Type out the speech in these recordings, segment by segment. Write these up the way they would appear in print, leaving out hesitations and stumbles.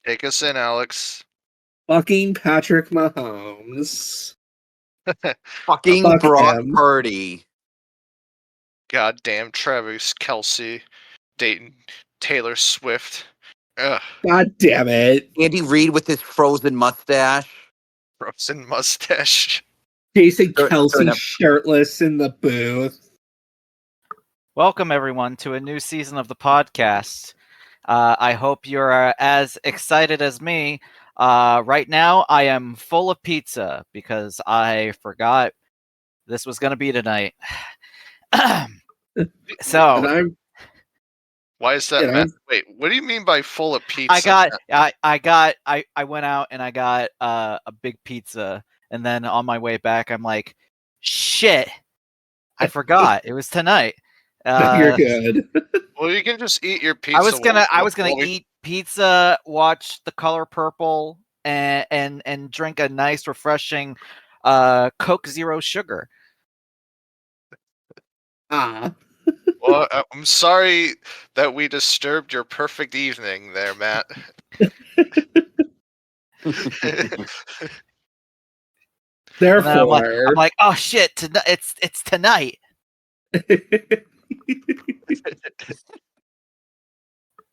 Take us in, Alex. Fucking Patrick Mahomes. Fucking Fuck Brock him. Purdy. Goddamn Travis Kelsey. Dayton Taylor Swift. Ugh. God damn it. Andy Reid with his frozen mustache. Frozen mustache. Jason Fair Kelsey enough. shirtless in the booth. Welcome, everyone, to a new season of the podcast. I hope you're as excited as me. Right now, I am full of pizza because I forgot this was going to be tonight. So And I'm Why is that, And Matt? I'm- Wait, what do you mean by full of pizza? I went out and I got a big pizza, and then on my way back, I'm like, shit, I forgot it was tonight. you're good. Well, you can just eat your pizza. I was gonna eat pizza, watch The Color Purple, and drink a nice, refreshing Coke Zero Sugar. Well, I'm sorry that we disturbed your perfect evening there, Matt. Therefore, I'm like, oh shit, it's tonight.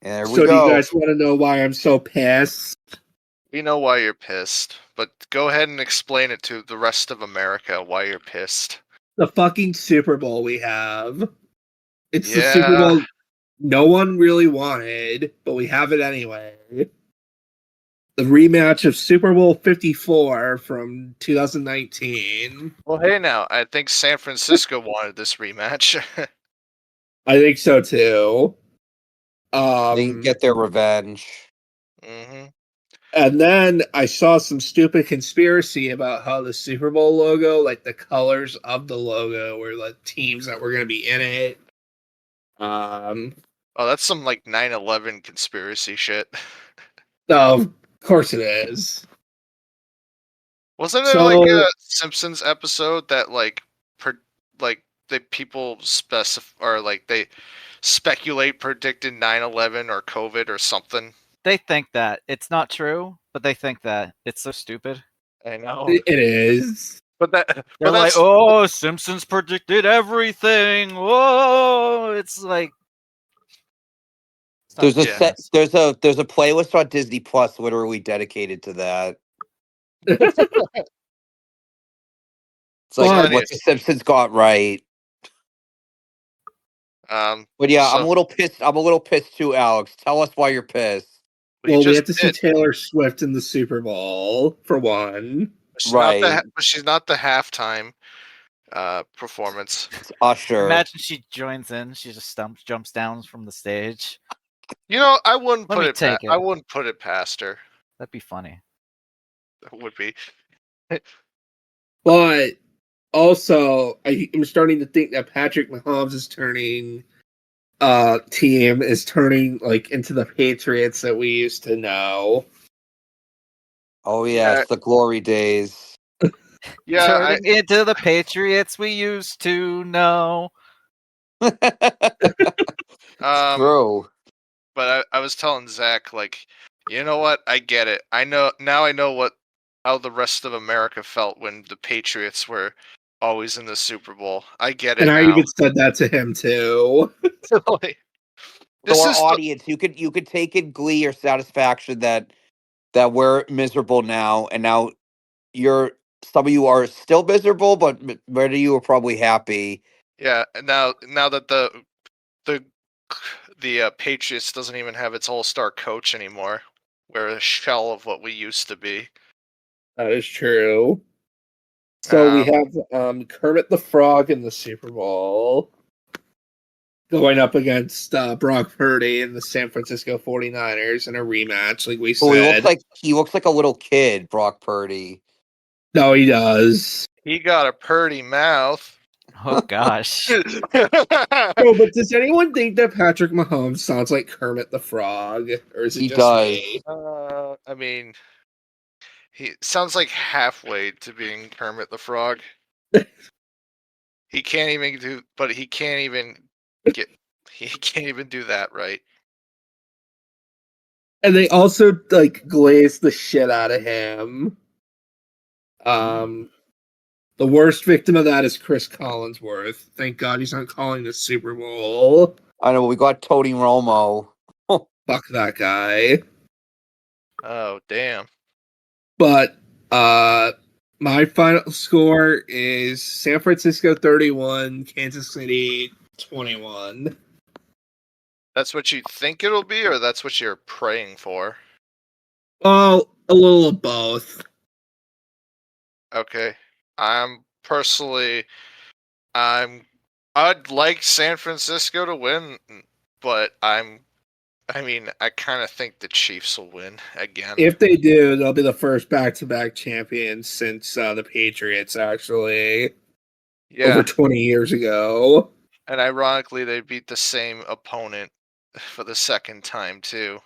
There we so do go. you guys want to know why I'm so pissed? We know why you're pissed, but go ahead and explain it to the rest of America why you're pissed. The fucking Super Bowl we have. It's the Yeah. Super Bowl no one really wanted, but we have it anyway. The rematch of Super Bowl 54 from 2019. Well, hey now, I think San Francisco wanted this rematch. I think so too. They can get their revenge. hmm And then I saw some stupid conspiracy about how the Super Bowl logo, like the colors of the logo, were the teams that were going to be in it. Oh, that's some like 9/11 conspiracy shit. Of course it is. Wasn't there So- like a Simpsons episode that like the people they speculate predicted 9/11 or COVID or something? They think that it's not true, but they think that it's so stupid. I know, It is. They're like, oh, Simpsons predicted everything. Whoa, it's like There's a playlist on Disney Plus literally dedicated to that. It's like what the Simpsons got right. But yeah, I'm a little pissed. I'm a little pissed too, Alex. Tell us why you're pissed. Well, we have to see Taylor Swift in the Super Bowl for one. But she's not the halftime performance. It's Usher. Imagine she joins in. She just jumps down from the stage. You know, I wouldn't Let put me it. take it. I wouldn't put it past her. That'd be funny. That would be. But also, I'm starting to think that Patrick Mahomes is turning team is turning like into the Patriots that we used to know. Oh yes, the glory days. Yeah, turning into the Patriots we used to know. True. But I was telling Zack, like, you know what? I get it. I know how the rest of America felt when the Patriots were always in the Super Bowl. I get it. And I now. even said that to him too. Like, So our audience, you could take in glee or satisfaction that we're miserable now, and now some of you are still miserable, but many of you are probably happy. Yeah, and now that the Patriots doesn't even have its all-star coach anymore. We're a shell of what we used to be. That is true. So we have Kermit the Frog in the Super Bowl going up against Brock Purdy and the San Francisco 49ers in a rematch, like we said. He looks like a little kid, Brock Purdy. No, he does. He got a purdy mouth. Oh gosh. No, but does anyone think that Patrick Mahomes sounds like Kermit the Frog, or is it just me? I mean, he sounds like halfway to being Kermit the Frog. He can't even do that right. And they also like glazed the shit out of him. The worst victim of that is Chris Collinsworth. Thank God he's not calling the Super Bowl. I know we got Tony Romo. Fuck that guy. Oh, damn. But my final score is San Francisco 31, Kansas City 21. That's what you think it'll be, or that's what you're praying for? Oh, a little of both. Okay. I'd like San Francisco to win, but I kind of think the Chiefs will win again. If they do, they'll be the first back-to-back champions since the Patriots, actually. Yeah. Over 20 years ago. And ironically, they beat the same opponent for the second time, too,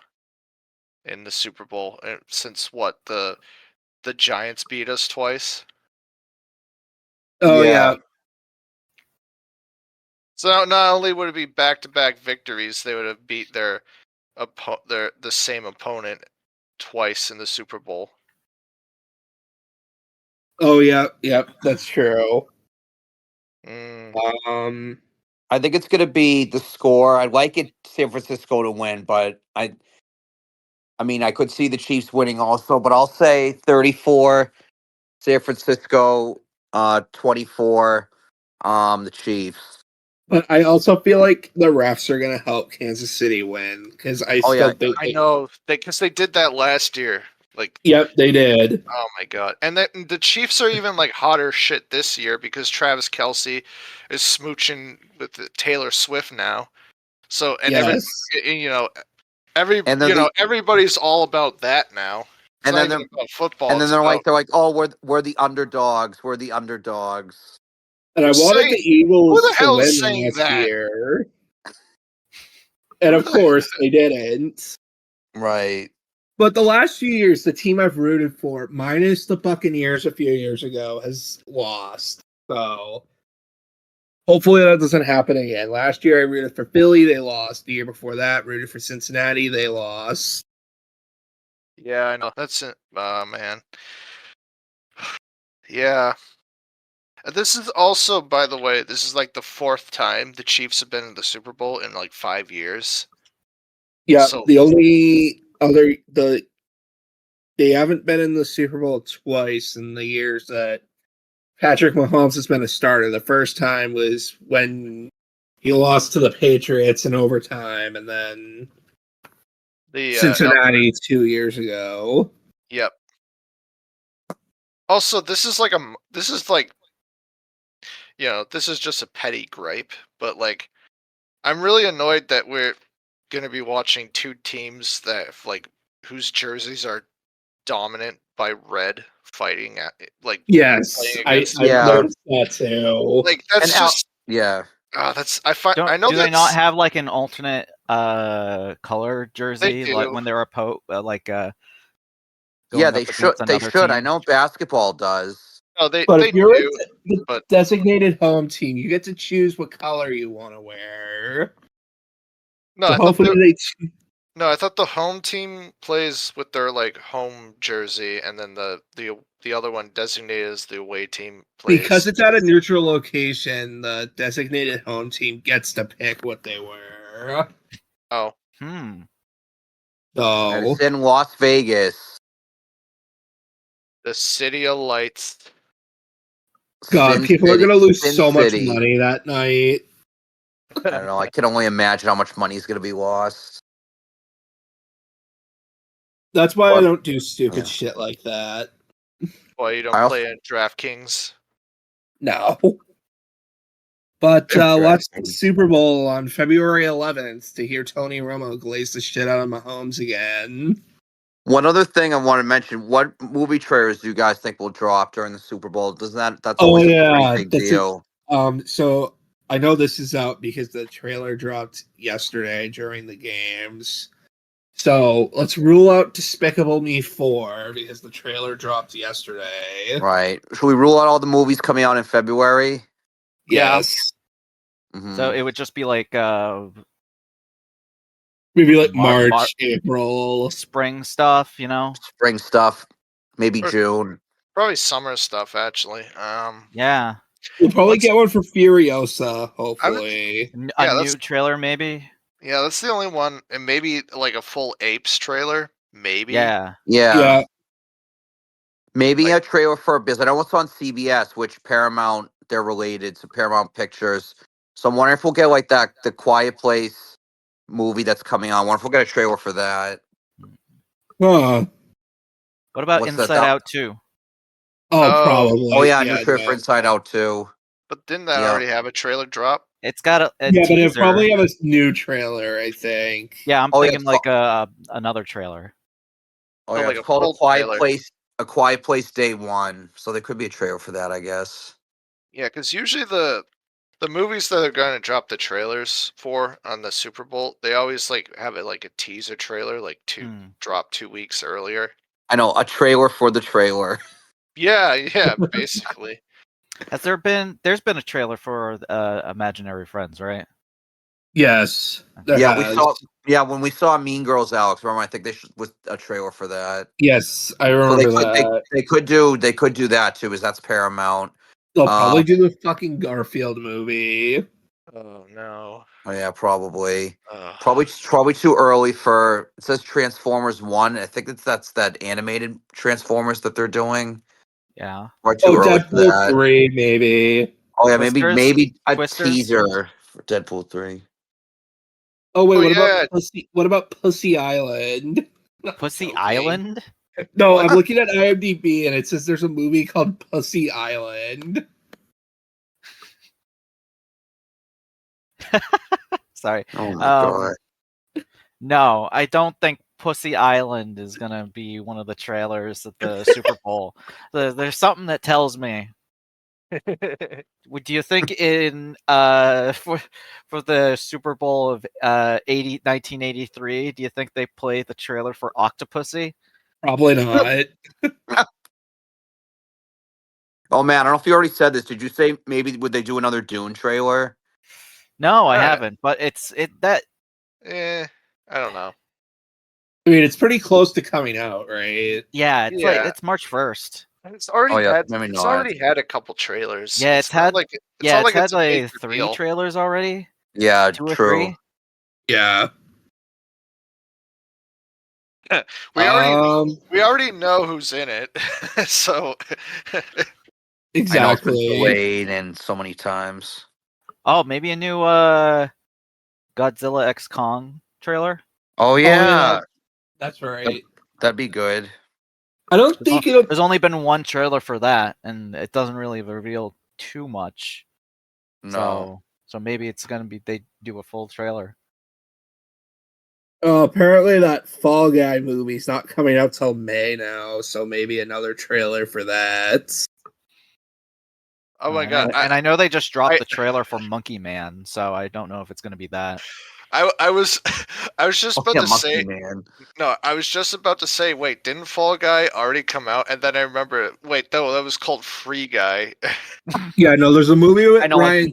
in the Super Bowl. Since what, the Giants beat us twice? Oh, yeah. So not only would it be back-to-back victories, they would have beat the same opponent twice in the Super Bowl. Oh, yeah. Yep, that's true. I think it's going to be the score. I'd like it San Francisco to win, but I mean, I could see the Chiefs winning also, but I'll say 34 San Francisco, 24 the Chiefs. But I also feel like the refs are going to help Kansas City win because I think I know because they did that last year. Like, yep, they did. Oh my god! And the Chiefs are even like hotter shit this year because Travis Kelce is smooching with Taylor Swift now. So everybody's all about that now. It's And not then even they're about football. and then they're like, oh, we're the underdogs. We're the underdogs. And I wanted the Eagles who the to hell win is saying last that? year. And of course, they didn't. Right. But the last few years, the team I've rooted for, minus the Buccaneers a few years ago, has lost. So hopefully that doesn't happen again. Last year I rooted for Philly, they lost. The year before that, rooted for Cincinnati, they lost. Yeah, I know. That's it. Man. Yeah. This is also, by the way, this is like the fourth time the Chiefs have been in the Super Bowl in like 5 years. Yeah, the only other they haven't been in the Super Bowl twice in the years that Patrick Mahomes has been a starter. The first time was when he lost to the Patriots in overtime, and then Cincinnati 2 years ago. Yep. Also, this is just a petty gripe, but like, I'm really annoyed that we're gonna be watching two teams that whose jerseys are dominant by red fighting at yes, I noticed that too. Like that's just yeah. That's I know do they not have like an alternate color jersey like when they're yeah, they should. They should. Team? I know basketball does. Oh, but if you're the designated home team, you get to choose what color you want to wear. No, so I thought the home team plays with their like home jersey, and then the other one designated as the away team plays. Because it's at a neutral location, the designated home team gets to pick what they wear. Oh. So and it's in Las Vegas. The City of Lights. God, people are going to lose so much money that night. I don't know. I can only imagine how much money is going to be lost. That's why I don't do stupid shit like that. Why you don't play at DraftKings? No. But watch the Super Bowl on February 11th to hear Tony Romo glaze the shit out of Mahomes again. One other thing I want to mention: what movie trailers do you guys think will drop during the Super Bowl? That's always a pretty big deal. So I know this is out because the trailer dropped yesterday during the games. So let's rule out Despicable Me 4 because the trailer dropped yesterday. Right. Should we rule out all the movies coming out in February? Yes. So it would just be like Maybe like March, April. Spring stuff, Spring stuff, maybe Or- June. Probably summer stuff, actually. Yeah. We'll probably get one for Furiosa, hopefully. A new trailer, maybe? Yeah, that's the only one. And maybe like a full Apes trailer. Maybe. Yeah. Maybe a trailer for a business. I know it's on CBS, which Paramount, they're related to Paramount Pictures. So I'm wondering if we'll get like the Quiet Place movie that's coming on. I wonder if we'll get a trailer for that. Huh. What about What's Inside Out 2? Oh, probably. Oh, yeah, new trailer for Inside Out 2. But didn't that already have a trailer drop? It's got a but teaser. it'll probably have a new trailer, I think. Yeah, I'm thinking like another trailer. Oh, yeah, like it's called A Quiet trailer. Place. A Quiet Place Day 1. So there could be a trailer for that, I guess. Yeah, because usually the movies that are going to drop the trailers for on the Super Bowl, they always like have it like a teaser trailer, like drop 2 weeks earlier. I know, a trailer for the trailer. Yeah, basically. There's been a trailer for Imaginary Friends, right? Yes. When we saw Mean Girls, Alex, remember, I think they was a trailer for that. Yes, I remember that. They could do that too, because that's Paramount. They'll probably do the fucking Garfield movie. Oh no. Oh yeah, probably. Probably too early for. It says Transformers 1. I think that's that animated Transformers that they're doing. Yeah. Or too early for Deadpool that. 3, maybe. Oh yeah, maybe a Twisters? teaser for Deadpool 3. Oh wait, what about Pussy Island? Pussy Island? No, I'm looking at IMDb and it says there's a movie called Pussy Island. Sorry. Oh my god. No, I don't think Pussy Island is gonna be one of the trailers at the Super Bowl. There's something that tells me. Do you think in for the Super Bowl of 1983, do you think they play the trailer for Octopussy? Probably not. Oh man, I don't know if you already said this. Did you say maybe would they do another Dune trailer? No, I haven't. But I don't know. I mean, it's pretty close to coming out, right? Yeah, it's March 1st. It's already had a couple trailers. Yeah, it's had like 3 trailers already. Yeah, 2 or true. 3. Yeah. We already know who's in it, so exactly. Delayed and so many times. Oh, maybe a new Godzilla X Kong trailer. Oh yeah, that's right. That'd be good. I don't think there's only been one trailer for that, and it doesn't really reveal too much. No. So maybe it's gonna be they do a full trailer. Apparently that Fall Guy movie's not coming out till May now, so maybe another trailer for that. Oh my god! And I know they just dropped the trailer for Monkey Man, so I don't know if it's gonna be that. I was just about to say Man. No, I was just about to say, wait, didn't Fall Guy already come out? And then I remember, wait, no, that was called Free Guy. Yeah, no, there's a movie with Ryan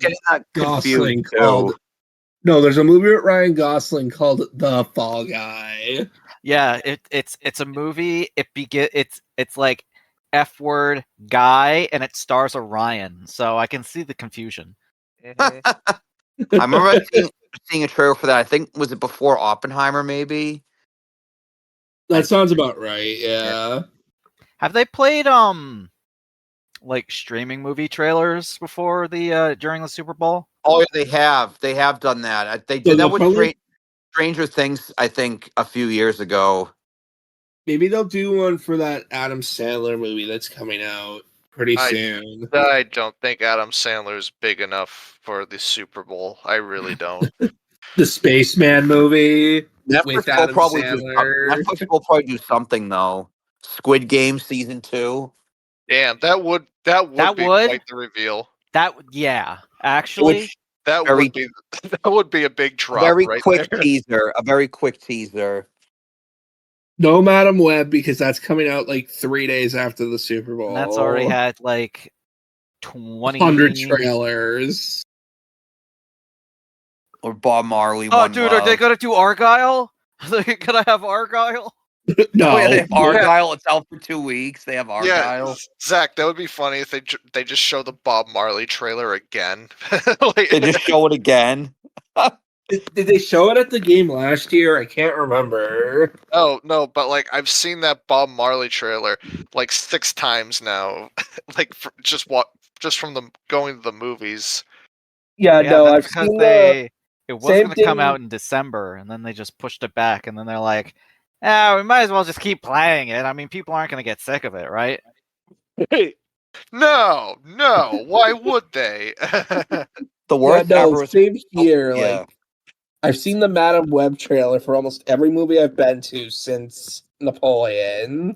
Gosling called. No, there's a movie with Ryan Gosling called The Fall Guy. Yeah, it's a movie. It's like F word guy, and it stars Orion. So I can see the confusion. I remember seeing a trailer for that. I think was it before Oppenheimer, maybe. That sounds about right. Yeah. Have they played like streaming movie trailers before the during the Super Bowl? Oh, yeah, they have. They have done that. They did that with Stranger Things, I think, a few years ago. Maybe they'll do one for that Adam Sandler movie that's coming out pretty soon. I don't think Adam Sandler's big enough for the Super Bowl. I really don't. The Spaceman movie. Netflix will probably do something though. Squid Game season 2. Damn, that would be quite the reveal. Actually, that would be a big drop. A very quick teaser. No Madam Web, because that's coming out like 3 days after the Super Bowl. And that's already had like 100 trailers. Or Bob Marley. Oh, dude, are they gonna do Argyle? Can I have Argyle? No, Oh, yeah, they have Argyle. It's out for 2 weeks. They have Yeah, Argyle. Zach, that would be funny if they just show the Bob Marley trailer again. Like, They just show it again. Did they show it at the game last year? I can't remember. oh no, but like I've seen that Bob Marley trailer like 6 times now, like just from the going to the movies. Yeah, Yeah, no, that's I've because seen the it was same going to come thing. out in December, and then they just pushed it back, and then they're like, "Yeah, we might as well just keep playing it. I mean, people aren't going to get sick of it, right?" No, why would they? The Yeah, worst no, ever was. same here. Yeah. Like, I've seen the Madam Web trailer for almost every movie I've been to since Napoleon.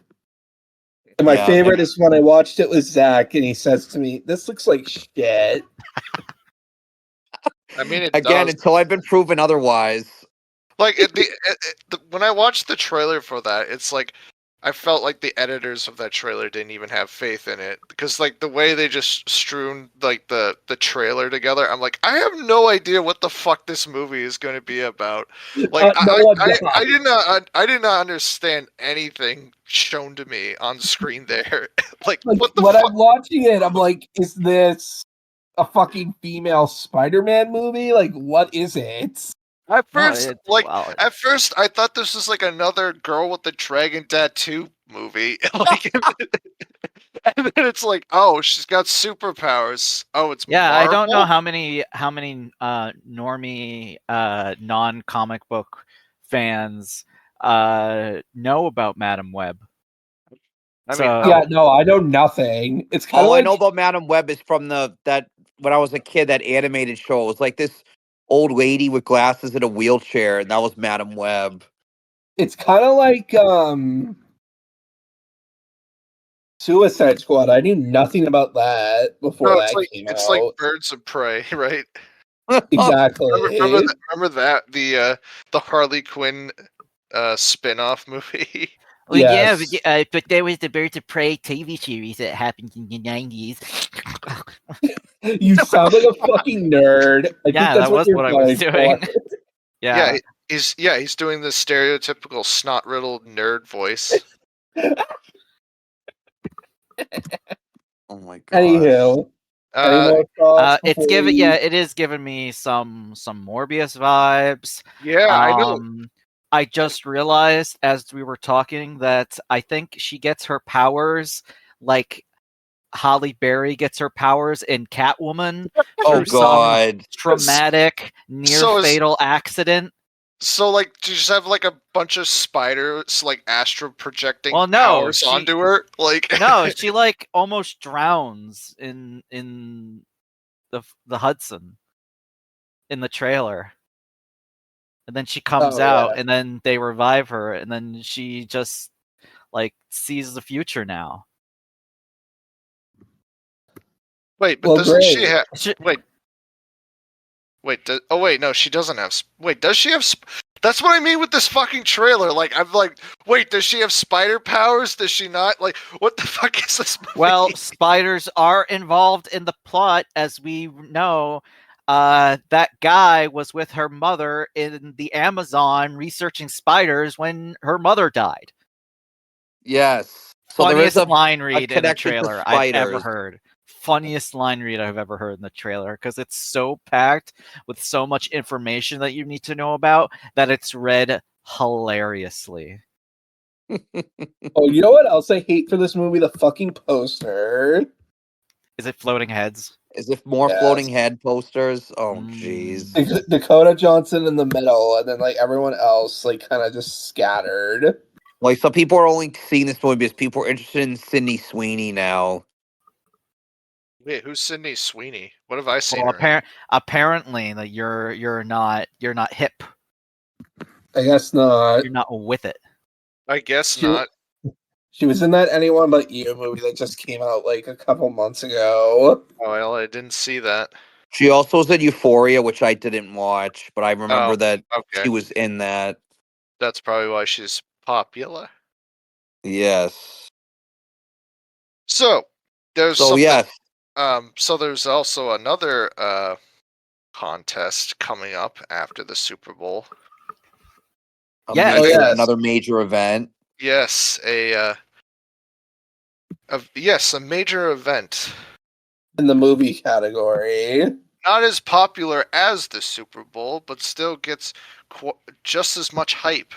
And my Yeah, favorite is when I watched it with Zach, and he says to me, "This looks like shit." I mean, it Again, does. until I've been proven otherwise. Like when I watched the trailer for that, it's like I felt like the editors of that trailer didn't even have faith in it because like the way they just strewn like the trailer together, I'm like, I have no idea what the fuck this movie is going to be about. Like No one does. I did not understand anything shown to me on screen there. Like Like, what the when fuck? I'm watching it, I'm like, "Is this a fucking female Spider-Man movie? Like, what is it?" At No, first, it's like well, at first, I thought this was like another Girl with the Dragon Tattoo movie. Like, and then it's like, oh, she's got superpowers. Oh, it's yeah. I don't know Marvel. how many normie non-comic book fans know about Madam Web. I mean, So Yeah, no, I know nothing. It's kind of All I like know about Madam Web is from that when I was a kid, that animated show. It was like this old lady with glasses in a wheelchair, and that was Madam Web. it's kind of like Suicide Squad. I knew nothing about that before no, that came it's like out. Birds of Prey, right? Exactly. Remember that the Harley Quinn spin-off movie. well, yeah, Yes. but there was the Birds of Prey TV series that happened in the 90s. You sound like a fucking nerd. I Yeah, think that's that what was you're what I was going doing. for. Yeah. He's doing the stereotypical snot-riddled nerd voice. Oh my gosh. Anywho, any Uh, more thoughts? It is giving me some Morbius vibes. yeah, I know. I just realized as we were talking that I think she gets her powers like Holly Berry gets her powers in Catwoman Oh through some God. traumatic near fatal accident. So, like, do you just have like a bunch of spiders, like astral projecting Well, no, powers she onto her? Like, no, she like almost drowns in the Hudson in the trailer. And then she comes Oh, yeah. out and then they revive her and then she just like sees the future now. wait, but Well, doesn't she great. have? Wait, no, she doesn't have. Wait, does she have? That's what I mean with this fucking trailer. Like, I'm like, wait, does she have spider powers? Does she not? Like, what the fuck is this movie? Well, spiders are involved in the plot, as we know. That guy was with her mother in the Amazon researching spiders when her mother died. Yes. So Funniest there is line read in the connection to trailer I've ever spiders. heard. Funniest line read I've ever heard in the trailer because it's so packed with so much information that you need to know about that it's read hilariously. Oh, you know what else I hate for this movie? The fucking poster. Is it floating heads? As if more Yes. floating head posters. Oh Mm. jeez. Dakota Johnson in the middle, and then like everyone else, like kind of just scattered. Like some people are only seeing this movie because people are interested in Sydney Sweeney now. Wait, who's Sydney Sweeney? What have I seen? Well, her in? apparently, that you're not hip. I guess not. You're not with it. I guess She- not. She was in that Anyone But You movie that just came out like a couple months ago. Oh, well, I didn't see that. She also was in Euphoria, which I didn't watch, but I remember Oh, that okay. she was in that. That's probably why she's popular. Yes. So there's So something. yes. So there's also another contest coming up after the Super Bowl. Another major event. Yes, a major event in the movie category. Not as popular as the Super Bowl, but still gets just as much hype.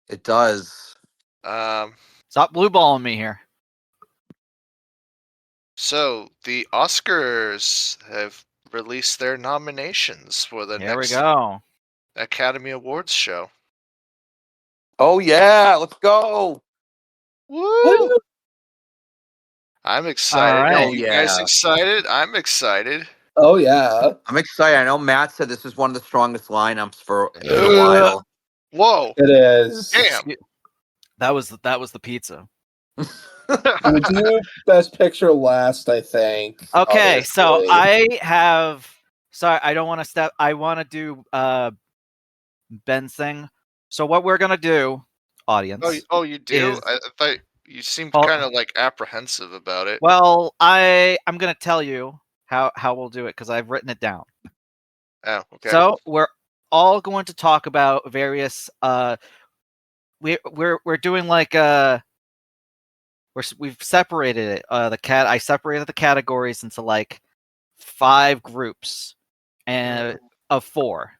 It does. Stop blue balling me here. So the Oscars have released their nominations for the next Academy Awards show. Oh yeah, let's go! Woo! I'm excited. All right. You guys excited? I'm excited. Oh yeah, I'm excited. I know Matt said this is one of the strongest lineups for a while. Whoa! It is. Damn. That was the pizza. We'll do Best Picture last, I think. Okay, obviously. so I have. Sorry, I don't want to step. I want to do Ben's thing. So what we're gonna do, audience? Oh, you do? I thought you seemed kind of like apprehensive about it. Well, I'm gonna tell you how we'll do it because I've written it down. Oh, okay. So we're all going to talk about various. We're doing like we've separated it. I separated the categories into like 5 groups and of 4,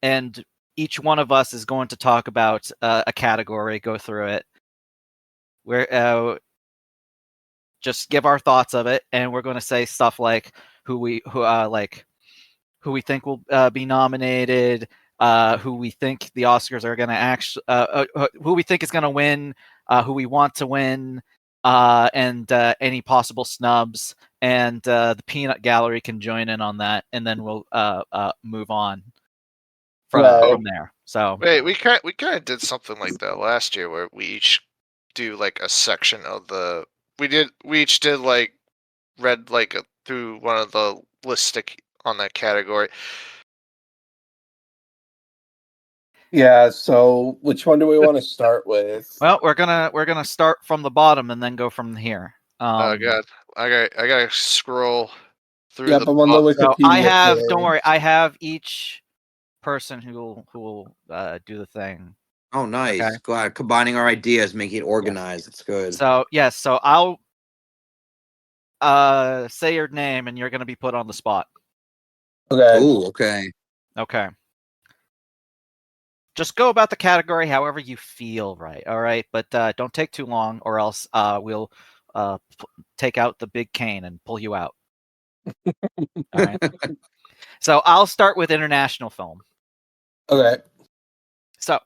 and each one of us is going to talk about a category, go through it. We're just give our thoughts of it, and we're going to say stuff like who we think will be nominated, who we think the Oscars are going to actually, who we think is going to win, who we want to win, and any possible snubs. And the Peanut Gallery can join in on that, and then we'll move on from there. So wait, we kind of did something like that last year, where we each do like a section of the. We each did like read like through one of the lists on that category. Yeah, so which one do we want to start with? Well, we're gonna start from the bottom and then go from here. Oh god, I gotta scroll through. Yeah, but on the Wikipedia. So I have. Don't worry, I have each person who will do the thing. Oh, nice! Okay. Glad combining our ideas, making it organized. It's good. So yes, so I'll say your name, and you're gonna be put on the spot. Okay. Ooh, okay. Okay. Just go about the category however you feel right, all right? But don't take too long, or else we'll take out the big cane and pull you out. All right. So I'll start with international film. Okay. So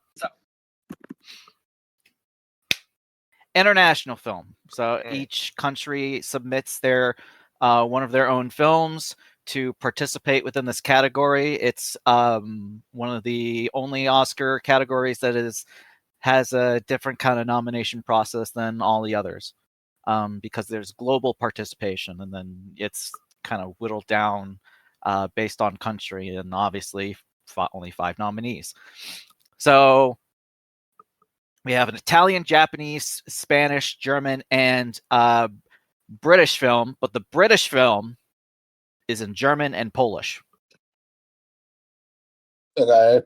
international film. So each country submits their one of their own films to participate within this category. It's one of the only Oscar categories that has a different kind of nomination process than all the others, because there's global participation, and then it's kind of whittled down based on country, and obviously only 5 nominees. So we have an Italian, Japanese, Spanish, German, and British film, but the British film is in German and Polish. Okay.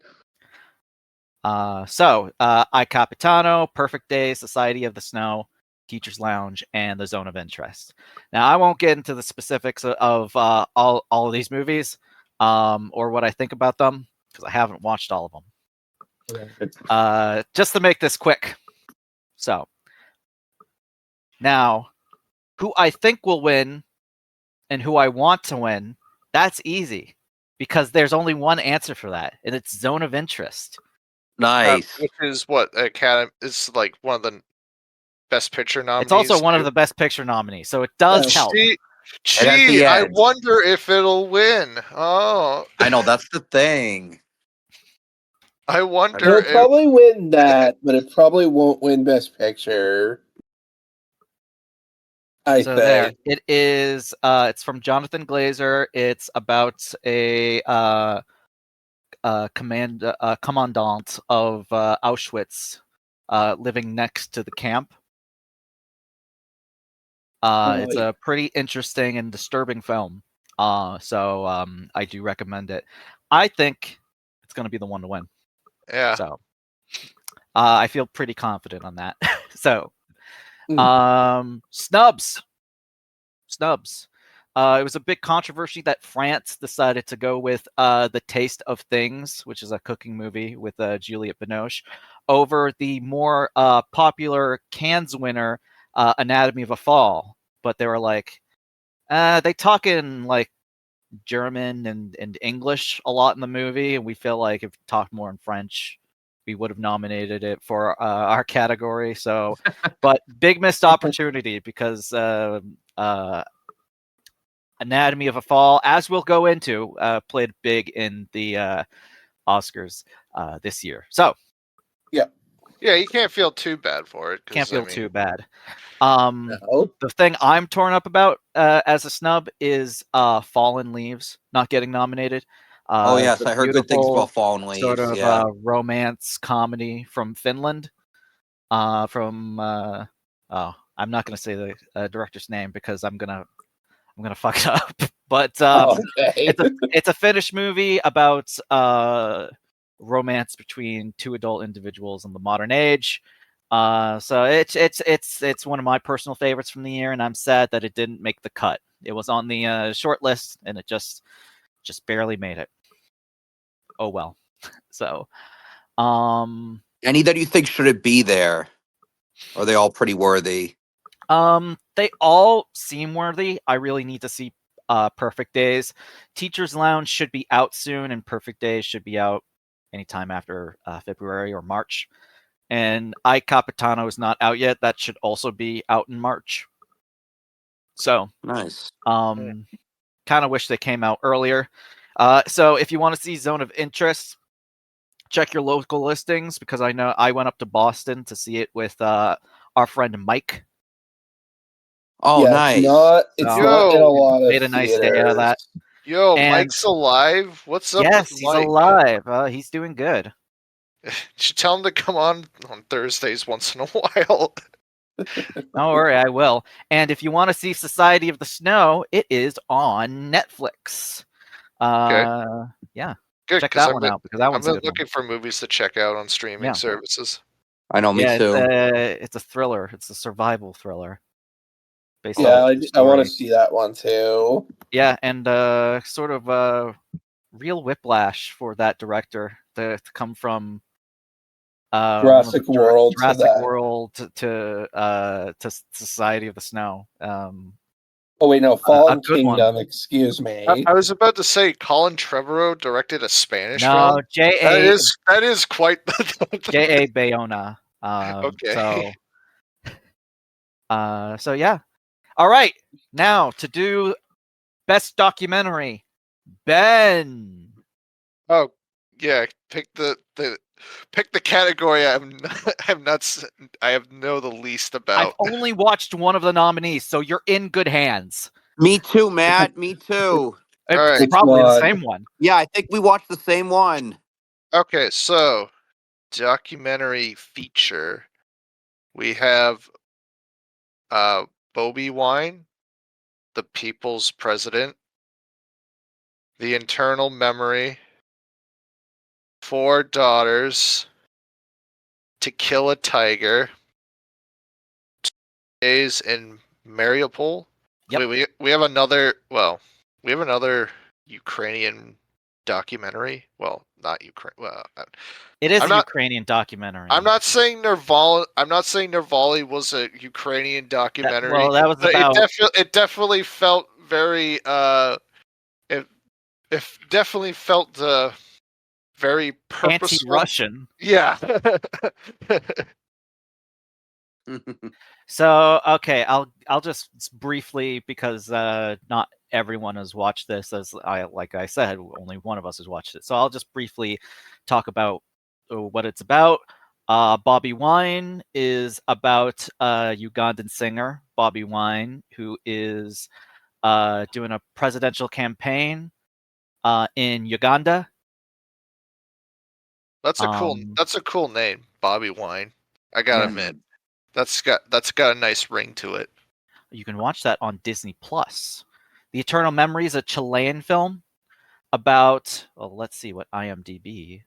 I Capitano, Perfect Day, Society of the Snow, Teacher's Lounge, and The Zone of Interest. Now, I won't get into the specifics of all of these movies or what I think about them, because I haven't watched all of them. Just to make this quick. So, now, who I think will win and who I want to win, that's easy, because there's only one answer for that, and it's Zone of Interest. Nice. Which is what Academy is like one of the Best Picture nominees. It's also one of the Best Picture nominees, so it does help. Gee, I wonder if it'll win. Oh, I know, that's the thing. I wonder. It'll probably win that, but it probably won't win Best Picture. I think. There it is. It's from Jonathan Glazer. It's about a commandant of Auschwitz living next to the camp. It's a pretty interesting and disturbing film. So I do recommend it. I think it's going to be the one to win. Yeah. So I feel pretty confident on that. So snubs. It was a big controversy that France decided to go with The Taste of Things, which is a cooking movie with Juliette Binoche, over the more popular Cannes winner, Anatomy of a Fall. But they were like, they talk in like German and English a lot in the movie, and we feel like if we talked more in French, we would have nominated it for our category. So, but big missed opportunity because Anatomy of a Fall, as we'll go into, played big in the Oscars this year. So, yeah, you can't feel too bad for it. Can't feel too bad. No. The thing I'm torn up about as a snub is Fallen Leaves not getting nominated. Oh yes, The I heard good things beautiful about Fallen Leaves. sort of Yeah. romance comedy from Finland. I'm not going to say the director's name because I'm gonna fuck it up. But Okay. it's a Finnish movie about romance between two adult individuals in the modern age. So it's one of my personal favorites from the year, and I'm sad that it didn't make the cut. It was on the short list, and it just barely made it. Oh well. So, Any that you think should it be there? Or are they all pretty worthy? they all seem worthy. I really need to see Perfect Days. Teacher's Lounge should be out soon, and Perfect Days should be out anytime after February or March. And I Capitano is not out yet. That should also be out in March. So Nice. kind of wish they came out earlier. So if you want to see Zone of Interest, check your local listings, because I know I went up to Boston to see it with our friend Mike. Oh, yeah, nice. It's not in a lot of made a nice day out of that. Yo, And- Mike's alive. What's up Yes, with he's Mike? alive. He's doing good. Should tell him to come on Thursdays once in a while. Don't worry, I will. And if you want to see Society of the Snow, it is on Netflix. Yeah, Good, check 'cause that one out, because that I've one's a been good one. looking for movies to check out on streaming Yeah. services. I know, me too. It's a thriller. It's a survival thriller. Based on Yeah, a true I want to story. see that one too. Yeah, and sort of real whiplash for that director to come from Jurassic World to that. World to Society of the Snow. Oh wait, no, Fallen good one. Kingdom. Excuse me. I was about to say Colin Trevorrow directed a Spanish No, film. J.A. That is quite the J.A. Bayona. Okay. So yeah. All right. Now to do best documentary. Ben. Oh, yeah, pick the category I have the least about. I've only watched one of the nominees, so you're in good hands. Me too, Matt. Me too. All right. It's probably the one? same one. Yeah, I think we watched the same one. Okay, so documentary feature. We have Bobi Wine, The People's President, The Internal Memory, Four Daughters, To Kill a Tiger, Days in Mariupol. Yep. Wait, we have another. Well, we have another Ukrainian documentary. Well, not Ukraine. Well, It is I'm a not- Ukrainian documentary. I'm not saying Nervali was a Ukrainian documentary. That was but about. It definitely felt very. It definitely felt very purposeful. Anti-Russian. Yeah. So okay, I'll just briefly, because not everyone has watched this, as like I said, only one of us has watched it. So I'll just briefly talk about what it's about. Bobi Wine is about a Ugandan singer, Bobi Wine, who is doing a presidential campaign in Uganda. That's a cool name, Bobby Wine. I gotta admit, that's got a nice ring to it. You can watch that on Disney Plus. The Eternal Memory is a Chilean film about. Well, let's see what IMDb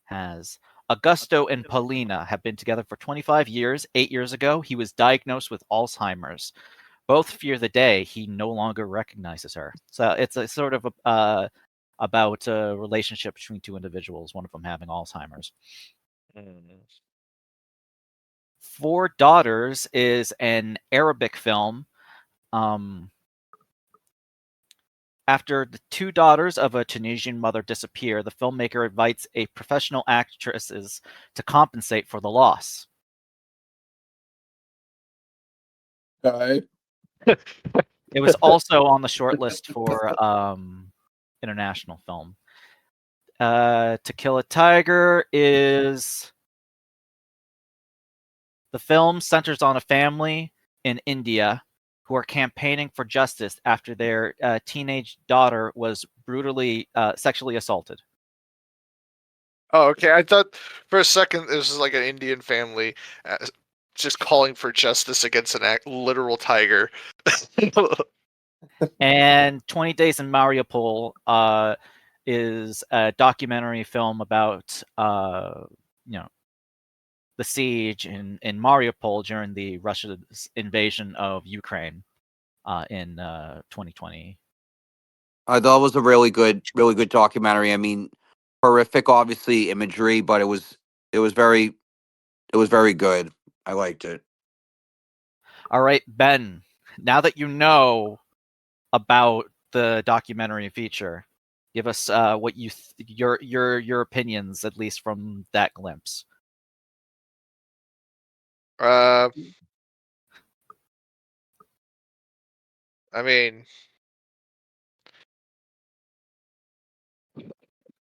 has Augusto and Paulina have been together for 25 years. 8 years ago, he was diagnosed with Alzheimer's. Both fear the day he no longer recognizes her. So it's a sort of about a relationship between two individuals, one of them having Alzheimer's. Four Daughters is an Arabic film. After the two daughters of a Tunisian mother disappear, the filmmaker invites a professional actresses to compensate for the loss. Okay. It was also on the short list for international film. To Kill a Tiger is... The film centers on a family in India who are campaigning for justice after their teenage daughter was brutally sexually assaulted. Oh, okay. I thought for a second this was like an Indian family just calling for justice against an literal tiger. And 20 Days in Mariupol is a documentary film about the siege in Mariupol during the Russia's invasion of Ukraine in 2020. I thought it was a really good documentary. I mean, horrific, obviously, imagery, but it was very good. I liked it. All right, Ben. Now that you know about the documentary feature, give us what you your opinions, at least from that glimpse. I mean,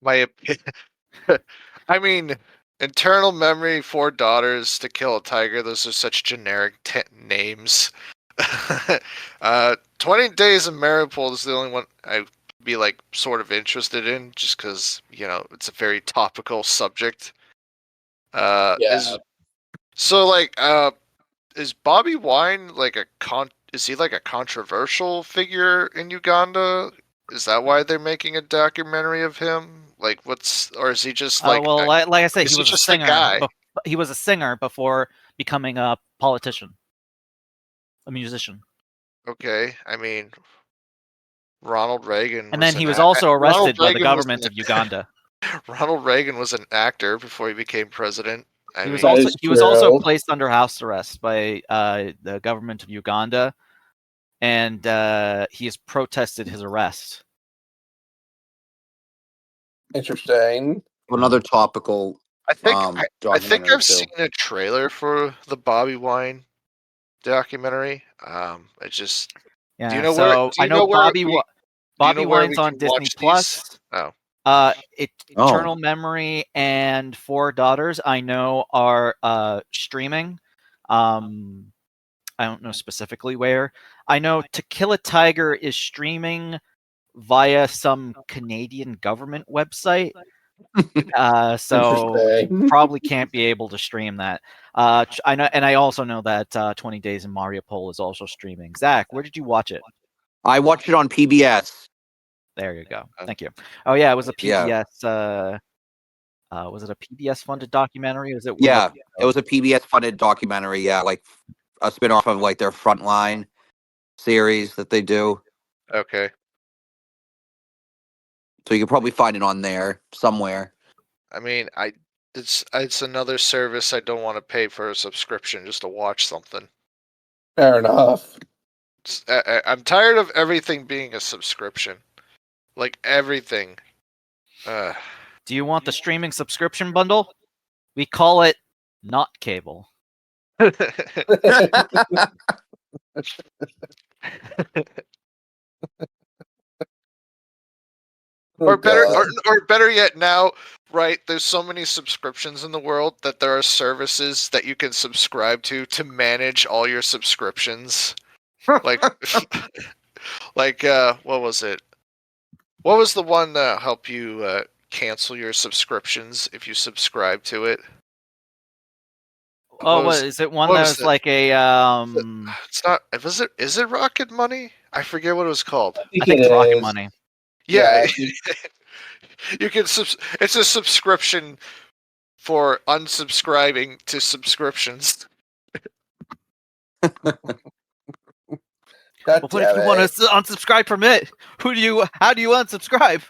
my opinion. I mean, internal memory, Four Daughters, To Kill a Tiger. Those are such generic names. 20 Days in Mariupol is the only one I'd be like sort of interested in, just because it's a very topical subject. Is Bobby Wine like is he like a controversial figure in Uganda? Is that why they're making a documentary of him? Like, or is he just like? Well, like I said, he was just a singer. a guy? He was a singer before becoming a politician, a musician. Okay, I mean, Ronald Reagan. And then he was also arrested by the government of an- Uganda. Ronald Reagan was an actor before he became president. He was also placed under house arrest by the government of Uganda, and he has protested his arrest. Interesting. Another topical. I think I've too. seen a trailer for the Bobby Wine documentary. I just do you know where? I know Bobby Wine's on Disney Plus. Oh. Eternal Memory and Four Daughters, I know, are streaming. I don't know specifically where. I know To Kill a Tiger is streaming via some Canadian government website. So probably can't be able to stream that. I know, and I also know that 20 Days in Mariupol is also streaming. Zach, where did you watch it? I watched it on PBS. There you go. Thank you. Oh yeah, it was a PBS. Was it a PBS funded documentary? Was it? Yeah, it was a PBS funded documentary. Yeah, like a spinoff of like their Frontline series that they do. Okay. So you can probably find it on there somewhere. I mean, it's another service. I don't want to pay for a subscription just to watch something. Fair enough. I'm tired of everything being a subscription. Like everything. Do you want the streaming subscription bundle? We call it not cable. Or better yet, now, right? There's so many subscriptions in the world that there are services that you can subscribe to manage all your subscriptions. Like, what was it? What was the one that help you cancel your subscriptions if you subscribe to it? Is it one that was like a It's not. Is it Rocket Money? I forget what it was called. I think it's Rocket Money. Yeah. You can it's a subscription for unsubscribing to subscriptions. God Well, what if you damn want it. to unsubscribe from it? How do you unsubscribe?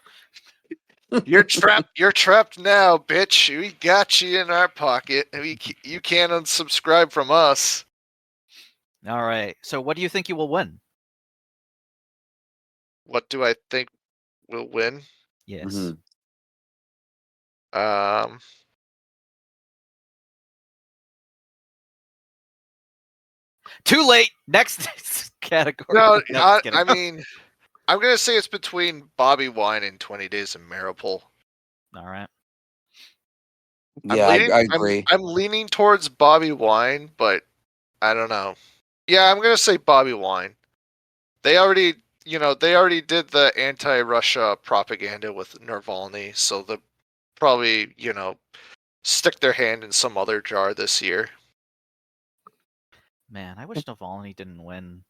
You're trapped. You're trapped now, bitch. We got you in our pocket. You can't unsubscribe from us. All right. So, what do you think you will win? What do I think will win? Yes. Mhm. Too late. Next category. No, just kidding. I mean, I'm gonna say it's between Bobby Wine and 20 Days of Maripol. All right. Yeah, I agree. I'm leaning towards Bobby Wine, but I don't know. Yeah, I'm gonna say Bobby Wine. They already did the anti-Russia propaganda with Navalny, so they'll probably, stick their hand in some other jar this year. Man, I wish Navalny didn't win.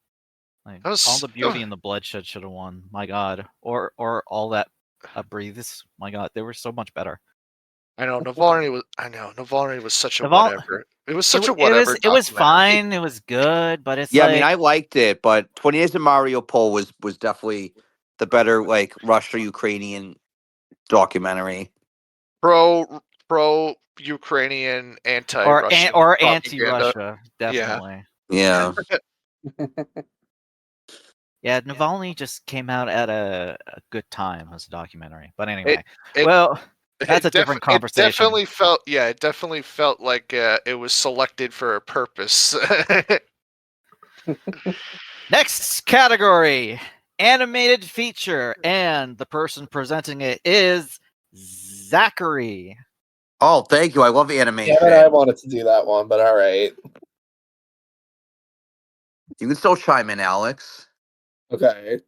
Like, That was- all the beauty and the bloodshed should have won. My God, or all that breathes. My God, they were so much better. I know Navalny was such a Naval- whatever. It was such a whatever. It was documentary. fine. It was good, but it's Yeah, like, I mean, I liked it, but 20 Days of Mariupol was definitely the better, like, Russia-Ukrainian documentary. Pro Ukrainian anti-Russian or propaganda. anti-Russia, definitely. Yeah. Yeah, Navalny just came out at a good time as a documentary. But anyway, it- well, that's a different conversation. It definitely felt like it was selected for a purpose. Next category, animated feature, and the person presenting it is Zachary. Oh, thank you. I love animation. Yeah, but I wanted to do that one, but all right. You can still chime in, Alex. Okay.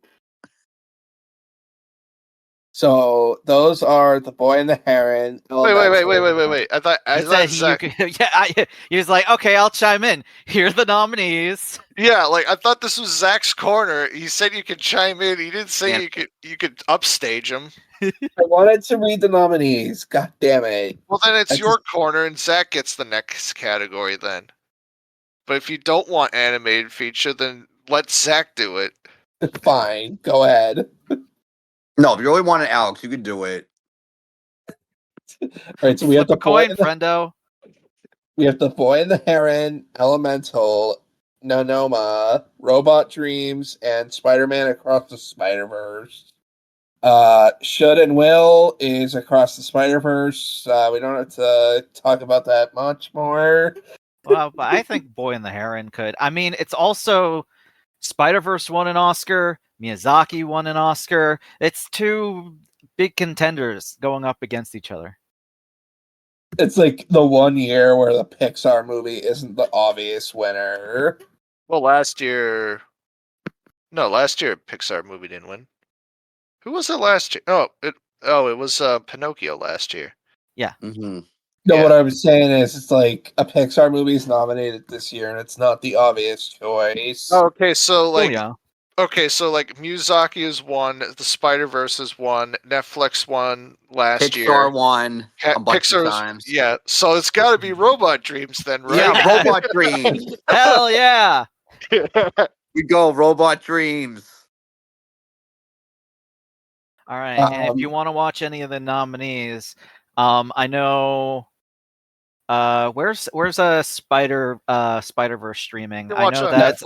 So those are The Boy and the Heron. Wait. I thought said Zach. He was like, okay, I'll chime in. Here are the nominees. Yeah, like I thought this was Zach's corner. He said you could chime in. He didn't say Yeah. you could upstage him. I wanted to read the nominees. God damn it. Well, then it's your corner, and Zach gets the next category then. But if you don't want animated feature, then let Zach do it. Fine. Go ahead. No, if you really want it, Alex, you can do it. All right, so we have Flip the a coin, friendo. We have The Boy and the Heron, Elemental, Nanoma, Robot Dreams, and Spider-Man Across the Spider-Verse. Should and Will is Across the Spider-Verse. We don't have to talk about that much more. Well, but I think Boy and the Heron could. I mean, it's also Spider-Verse won an Oscar. Miyazaki won an Oscar. It's two big contenders going up against each other. It's like the one year where the Pixar movie isn't the obvious winner. Well, last year Pixar movie didn't win. Who was it last year? It was Pinocchio last year. Yeah. Mm-hmm. No, Yeah. what I was saying is it's like a Pixar movie is nominated this year and it's not the obvious choice. Okay, so like yeah. Miyazaki is one, the Spider-Verse is one, Netflix won last year. Pixar won a bunch Pixar's, of times. yeah, so it's got to be Robot Dreams then, right? Yeah, Robot Dreams. Hell yeah. We go, Robot Dreams. All right, and if you want to watch any of the nominees, I know where's Spider-Verse streaming? I know that's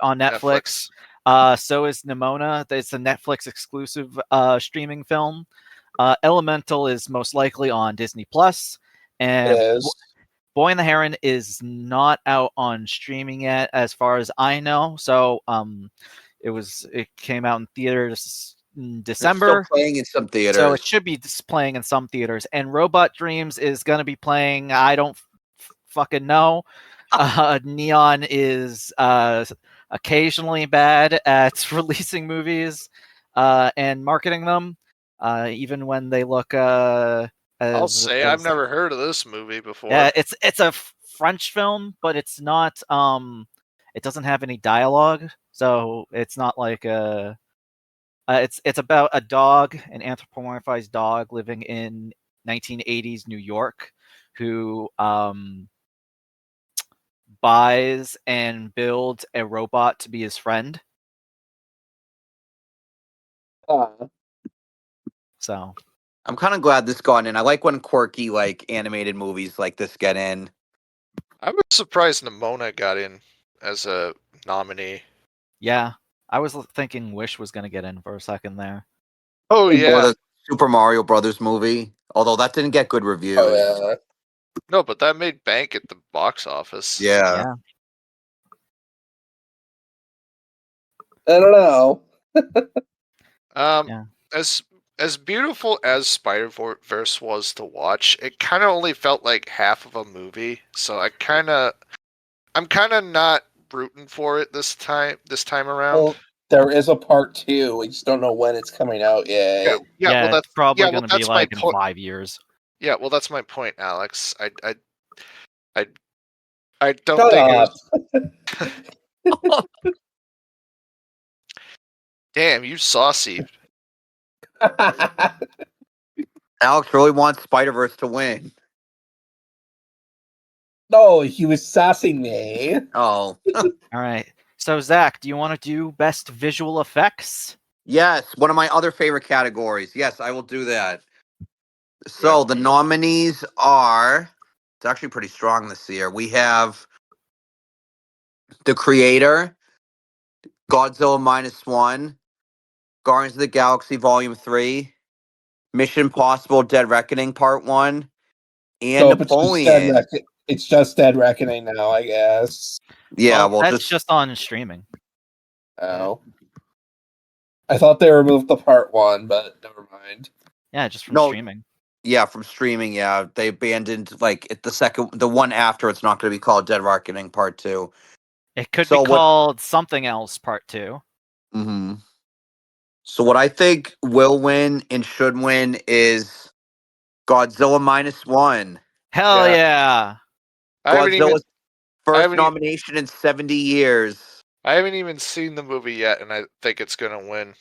on Netflix. So is Nimona. It's a Netflix exclusive streaming film. Elemental is most likely on Disney Plus, and Boy and the Heron is not out on streaming yet, as far as I know. So it came out in theaters in December. It's still playing in some theaters. So it should be playing in some theaters. And Robot Dreams is going to be playing, I don't fucking know. Neon is occasionally bad at releasing movies and marketing them, even when they look I'll say I've never heard of this movie before. Yeah, it's a French film, but it's not it doesn't have any dialogue, so it's not like It's about a dog, an anthropomorphized dog living in 1980s New York, who buys and builds a robot to be his friend. So I'm kind of glad this got in. I like when quirky like animated movies like this get in. I was surprised Nimona got in as a nominee. yeah, I was thinking Wish was going to get in for a second there. Oh Or yeah, the Super Mario Brothers movie, although that didn't get good reviews. Oh yeah. no, but that made bank at the box office. Yeah. Yeah. I don't know. Yeah. As beautiful as Spider-Verse was to watch, it kind of only felt like half of a movie. So I'm kind of not rooting for it this time around. Well, there is a part 2. We just don't know when it's coming out yet. Yeah, well it's probably going to be that's my like in point. 5 years. Yeah, well that's my point, Alex. I don't Shut think up. it was. Damn, you saucy. Alex really wants Spider-Verse to win. No, he was sassing me. Oh. All right. So Zach, do you want to do best visual effects? Yes, one of my other favorite categories. Yes, I will do that. So the nominees are, it's actually pretty strong this year. We have The Creator, Godzilla -1, Guardians of the Galaxy Volume 3, Mission Impossible Dead Reckoning Part 1, and Nope, Napoleon. it's just Dead Reckoning now, I guess. Yeah, well, well, that's just on streaming. Oh. I thought they removed the part 1, but never mind. Yeah, just from No. streaming. Yeah, from streaming. Yeah, they abandoned like the one after. It's not going to be called Dead Reckoning Part 2. It could So be called something else Part 2. Mm-hmm. So what I think will win and should win is Godzilla -1. Hell Yeah. yeah. Godzilla's first haven't even- nomination in 70 years. I haven't even seen the movie yet, and I think it's gonna win.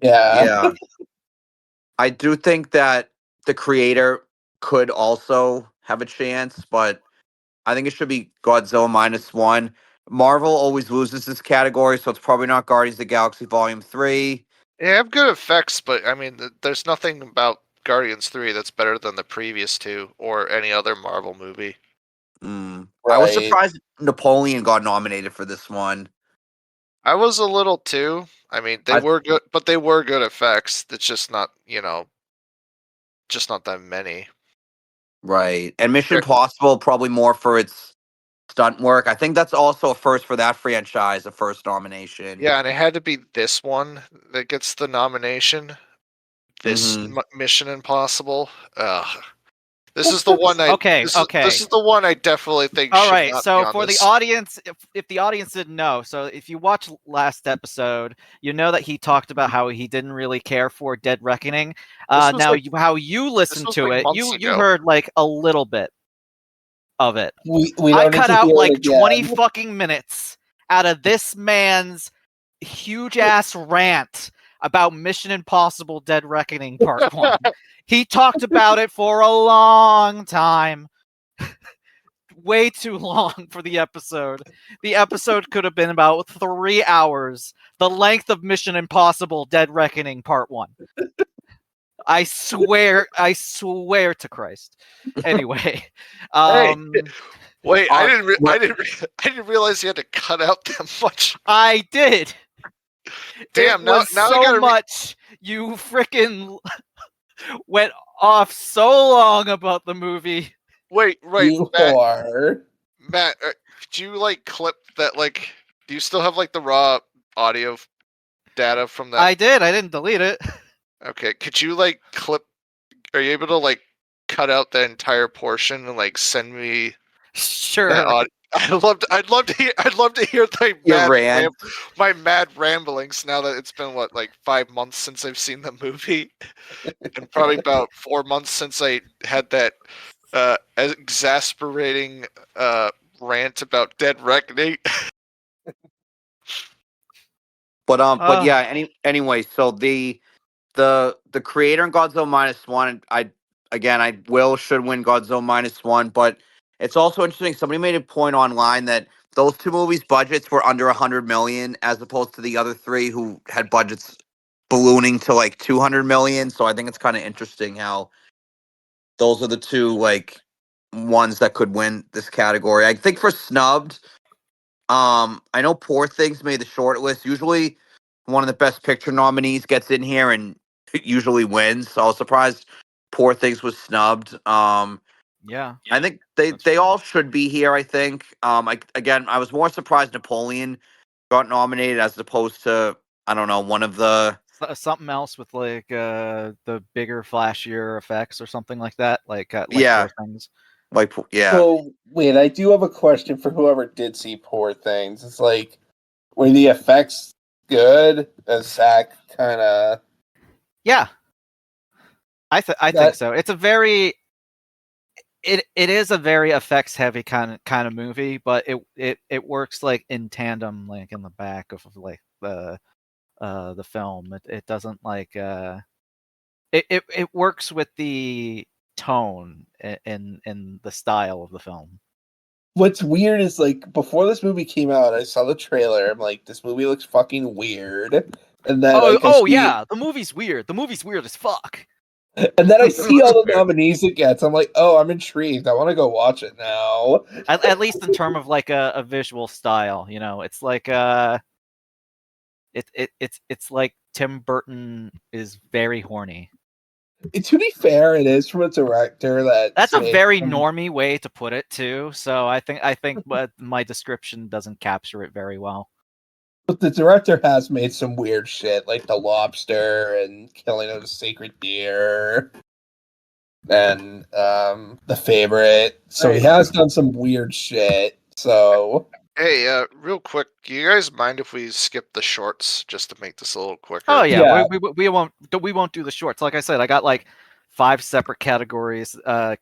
Yeah. Yeah. I do think that The Creator could also have a chance, but I think it should be Godzilla -1. Marvel always loses this category, so it's probably not Guardians of the Galaxy Volume 3. They have good effects, but I mean, there's nothing about Guardians 3 that's better than the previous two or any other Marvel movie. I was Right. surprised Napoleon got nominated for this one. I was a little too. I mean, they were good, but they were good effects. It's just not, just not that many. Right. And Mission Impossible probably more for its stunt work. I think that's also a first for that franchise, a first nomination. Yeah, and it had to be this one that gets the nomination. This Mission Impossible. This is the one Okay. This is the one I definitely think. All should right. not So be on for this. the audience, if the audience didn't know, so if you watch last episode, you know that he talked about how he didn't really care for Dead Reckoning. Now, how you listened to it, you heard like a little bit of it. We I don't cut need to out hear like it again. 20 fucking minutes out of this man's huge ass rant about Mission Impossible Dead Reckoning Part 1. He talked about it for a long time. Way too long for the episode. The episode could have been about 3 hours, the length of Mission Impossible Dead Reckoning Part 1. I swear to Christ. Anyway, wait, I didn't realize you had to cut out that much. I did. Damn, it was now so I gotta much. You freaking went off so long about the movie. Wait, right, You whore. Matt, could you like clip that? Like, do you still have like the raw audio data from that? I did. I didn't delete it. Okay, could you like clip? Are you able to like cut out the entire portion and like send me Sure. that audio? I'd love to hear my mad ramblings now that it's been like 5 months since I've seen the movie, and probably about 4 months since I had that exasperating rant about Dead Reckoning. But yeah. Anyway, so the creator in Godzilla -1, I should win Godzilla -1, but it's also interesting. Somebody made a point online that those two movies' budgets were under 100 million, as opposed to the other three who had budgets ballooning to like 200 million. So I think it's kind of interesting how those are the two like ones that could win this category. I think for snubbed, I know Poor Things made the short list. Usually, one of the Best Picture nominees gets in here and it usually wins. So I was surprised Poor Things was snubbed. Yeah, I think they true. all should be here. I think. I was more surprised Napoleon got nominated as opposed to I don't know one of the something else with like the bigger, flashier effects or something like that. Like yeah, Poor Things. like yeah. So wait, I do have a question for whoever did see Poor Things. It's like, were the effects good? As Zack kind of Yeah, I think so. It's a very it is a very effects heavy kind of movie, but it works like in tandem, like in the back of like the film. It doesn't like it works with the tone in the style of the film. What's weird is like before this movie came out, I saw the trailer. I'm like, this movie looks fucking weird. And then Yeah, the movie's weird. The movie's weird as fuck. And then I see all the nominees it gets. I'm like, oh, I'm intrigued. I want to go watch it now. At least in terms of like a visual style, you know, it's like it's like Tim Burton is very horny. To be fair, it is from a director that's a very normie way to put it too. So I think my description doesn't capture it very well. But the director has made some weird shit, like The Lobster and Killing of the Sacred Deer, and The Favorite. So he has done some weird shit. So hey, real quick, do you guys mind if we skip the shorts just to make this a little quicker? Oh yeah. We won't do the shorts. Like I said, I got like 5 separate categories, 5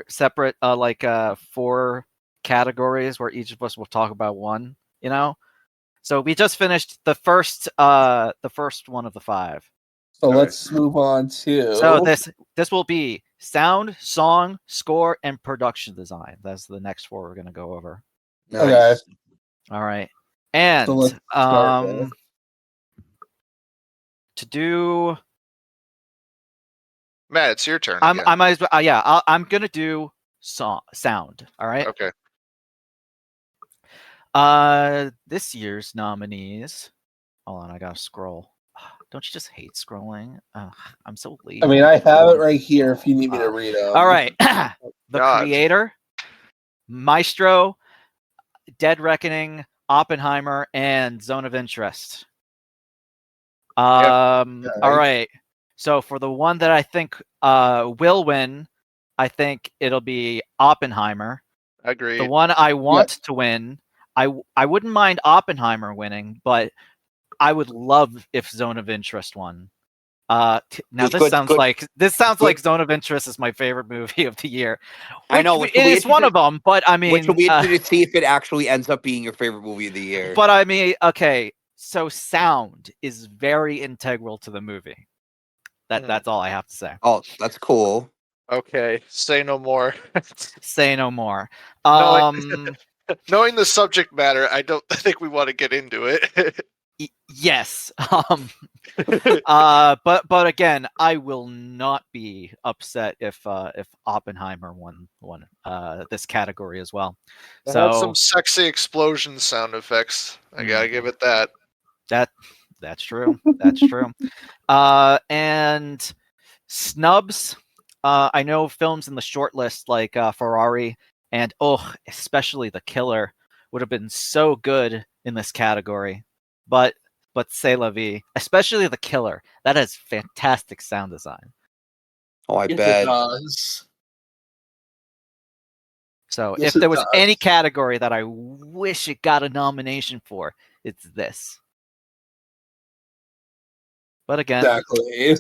separate 4 categories where each of us will talk about one. You know. So we just finished the first one of the 5. So let's move on to. So this will be sound, song, score, and production design. That's the next 4 we're gonna go over. Nice. Okay. All right. And to do. Matt, it's your turn. I might as well. I'm gonna do sound. All right. Okay. This year's nominees. Hold on, I gotta scroll. Don't you just hate scrolling? I'm so lazy. I mean, I have it right here if you need me to read them. All right. The Creator, Maestro, Dead Reckoning, Oppenheimer, and Zone of Interest. All right. So for the one that I think will win, I think it'll be Oppenheimer. Agree. The one I want to win, I wouldn't mind Oppenheimer winning, but I would love if Zone of Interest won. Now this sounds like Zone of Interest is my favorite movie of the year. I know it is one of them, but I mean, which will be interesting to see if it actually ends up being your favorite movie of the year. But I mean, okay, so sound is very integral to the movie. That's all I have to say. Oh, that's cool. Okay, say no more. Say no more. Knowing the subject matter, I don't think we want to get into it. Yes. But again, I will not be upset if Oppenheimer won this category as well. It had some sexy explosion sound effects. I gotta give it that. That's true. That's true. And snubs. I know films in the short list like Ferrari and especially The Killer would have been so good in this category. But c'est la vie, especially The Killer. That has fantastic sound design. Oh, I bet. It does. So if there was any category that I wish it got a nomination for, it's this. But again, exactly.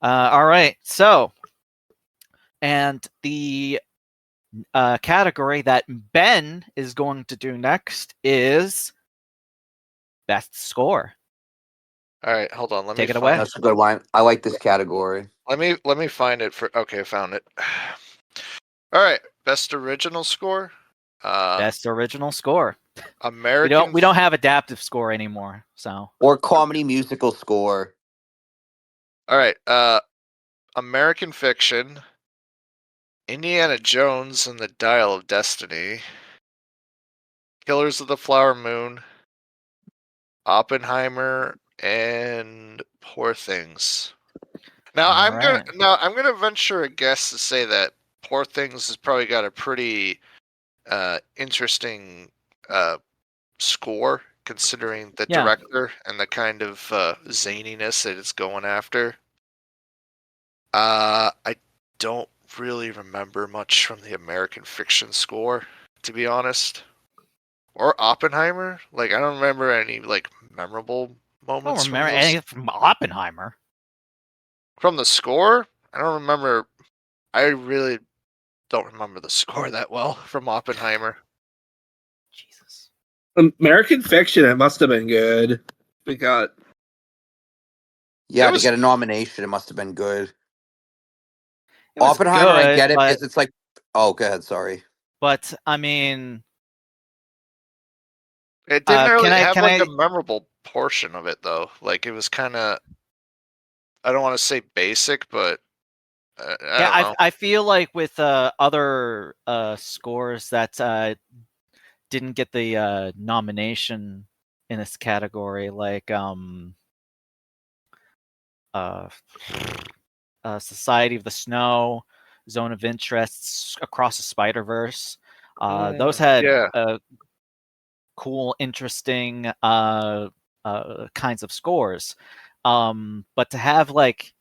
All right. So, and the category that Ben is going to do next is best score. All right, hold on. Let Take me it away. That's a good one. I like this category. Let me find it for. Okay, I found it. All right, best original score. Best original score. American. We don't have adaptive score anymore. So Or comedy musical score. All right. American Fiction, Indiana Jones and the Dial of Destiny, Killers of the Flower Moon, Oppenheimer, and Poor Things. Now All right. I'm gonna venture a guess to say that Poor Things has probably got a pretty interesting score, considering the Yeah. director and the kind of zaniness that it's going after. I don't really remember much from the American Fiction score, to be honest. Or Oppenheimer. Like, I don't remember any like memorable I don't moments remember from those. anything from Oppenheimer. From the score, I don't remember. I really don't remember the score that well from Oppenheimer. Jesus. American Fiction, it must have been good. We got Yeah, It was- to get a nomination, it must have been good. It was Oppenheimer, I good, get it but, because it's like, oh, go ahead. Sorry. but I mean, It didn't really have can like I? a memorable portion of it though. Like it was kind of. I don't want to say basic, but I don't know. I feel like with other scores that didn't get the nomination in this category, like Society of the Snow, Zone of Interests, Across the Spider-Verse. Those had Yeah. cool, interesting kinds of scores. But to have like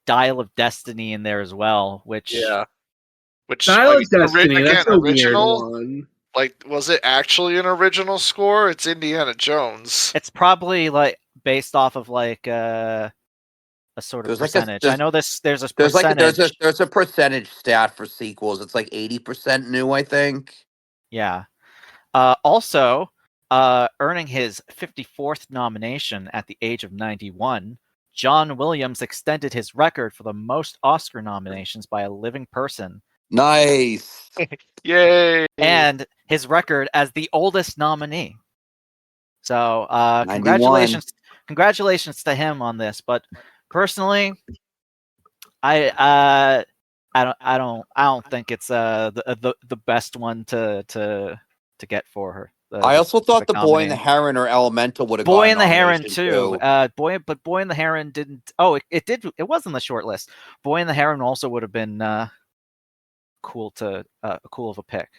Dial of Destiny in there as well, which Yeah. Which Dial like of Destiny. again That's a weird original. one. Like, was it actually an original score? It's Indiana Jones. it's probably like based off of like a sort of There's percentage. I know there's a There's percentage. there's a percentage stat for sequels. It's like 80% new, I think. Yeah. Also, earning his 54th nomination at the age of 91, John Williams extended his record for the most Oscar nominations by a living person, Nice. Yay! and his record as the oldest nominee. So, 91. congratulations to him on this. But personally, I don't think it's the best one to get for her. I also thought The Boy and the nominee. Heron or Elemental would have Boy gotten and the Heron nomination too. Boy and the Heron didn't. Oh, it did. It was on the short list. Boy and the Heron also would have been cool of a pick.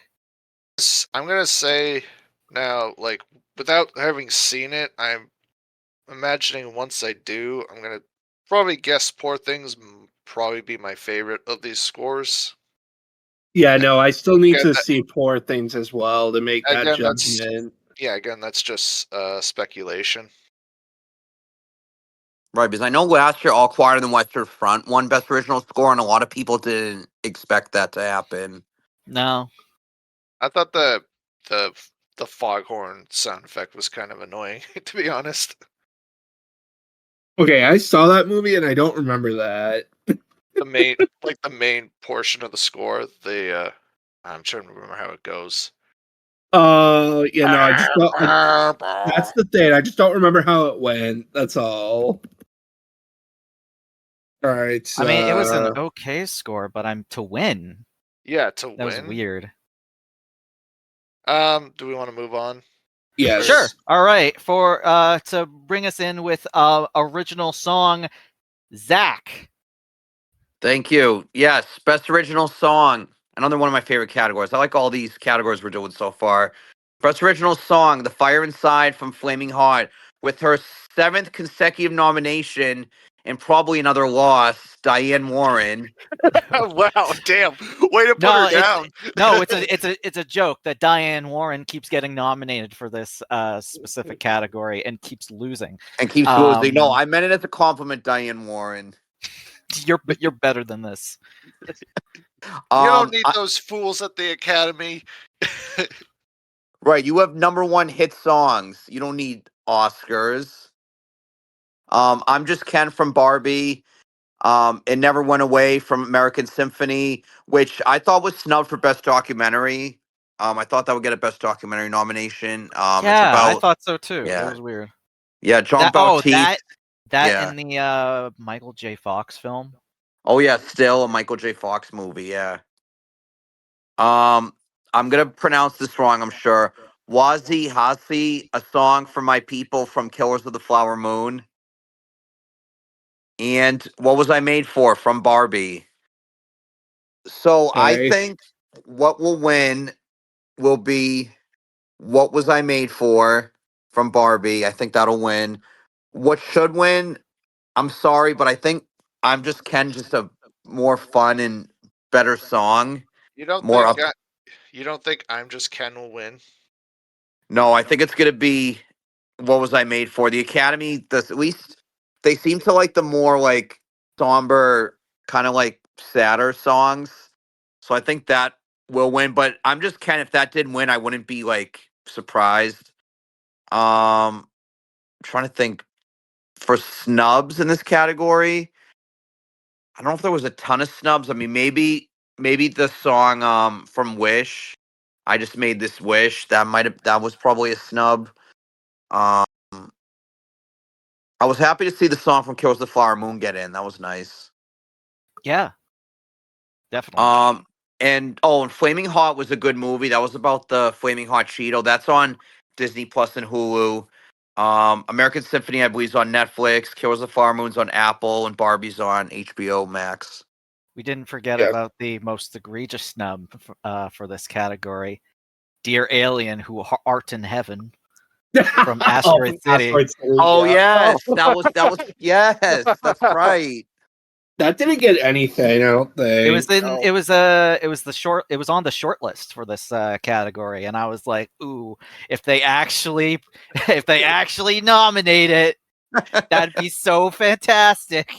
I'm gonna say now, like, without having seen it, I'm imagining once I do, I'm gonna probably guess Poor Things probably be my favorite of these scores. Yeah, no, I still need Again, to see Poor Things as well to make that again, judgment. that's just speculation. Right, because I know last year All Quiet on the Western Front won Best Original Score, and a lot of people didn't expect that to happen. No, I thought the foghorn sound effect was kind of annoying, to be honest. Okay, I saw that movie and I don't remember that. The main portion of the score. I'm trying to remember how it goes. Yeah, no, I just don't. That's the thing. I just don't remember how it went. That's all. All right. I mean it was an okay score, but I'm to win. Yeah, to That was win. weird. Do we want to move on? Yes. Sure. All right. For to bring us in with original song, Zack. Thank you. Yes, Best Original Song. Another one of my favorite categories. I like all these categories we're doing so far. Best Original Song, The Fire Inside from Flaming Hot, with her 7th consecutive nomination and probably another loss, Diane Warren. Wow, damn! Way to put her down. It's a joke that Diane Warren keeps getting nominated for this specific category and keeps losing. And keeps losing. No, I meant it as a compliment, Diane Warren. You're better than this. You don't need those fools at the Academy. Right, you have #1 hit songs. You don't need Oscars. I'm Just Ken from Barbie. It Never Went Away from American Symphony, which I thought was snubbed for Best Documentary. I thought that would get a Best Documentary nomination. It's Yeah, I about thought so too. It yeah, was weird. yeah, John That Baptiste. that Yeah. in the Michael J. Fox film. Oh yeah, still a Michael J. Fox movie. Yeah. I'm gonna pronounce this wrong, I'm sure. Wazi Hasi, A Song for My People from Killers of the Flower Moon. And What Was I Made For from Barbie. So I Okay. think what will win will be What Was I Made For from Barbie. I think that'll win. What should win, I'm sorry, but I think I'm Just Ken, just a more fun and better song. You don't More think up. you don't think I'm Just Ken will win? No, I think it's gonna be What Was I Made For. The Academy does at least they seem to like the more like somber, kind of like sadder songs. So I think that will win. But I'm Just Ken, if that didn't win, I wouldn't be like surprised. Trying to think for snubs in this category. I don't know if there was a ton of snubs. I mean, maybe the song from Wish. I Just Made This Wish. That was probably a snub. Um, I was happy to see the song from Kills the Flower Moon get in. That was nice. Yeah, definitely. And Flaming Hot was a good movie. That was about the Flaming Hot Cheeto. That's on Disney Plus and Hulu. American Symphony, I believe, is on Netflix. Kills the Flower Moon's on Apple, and Barbie's on HBO Max. We didn't forget Yeah. about the most egregious snub for this category. Dear Alien, who art in heaven from Asteroid City. Asteroid City, Oh yeah. yes, that was yes, that's right. That didn't get anything, I don't think. It was in. No. It was the short. It was on the short list for this category, and I was like, "Ooh, if they actually nominate it, that'd be so fantastic."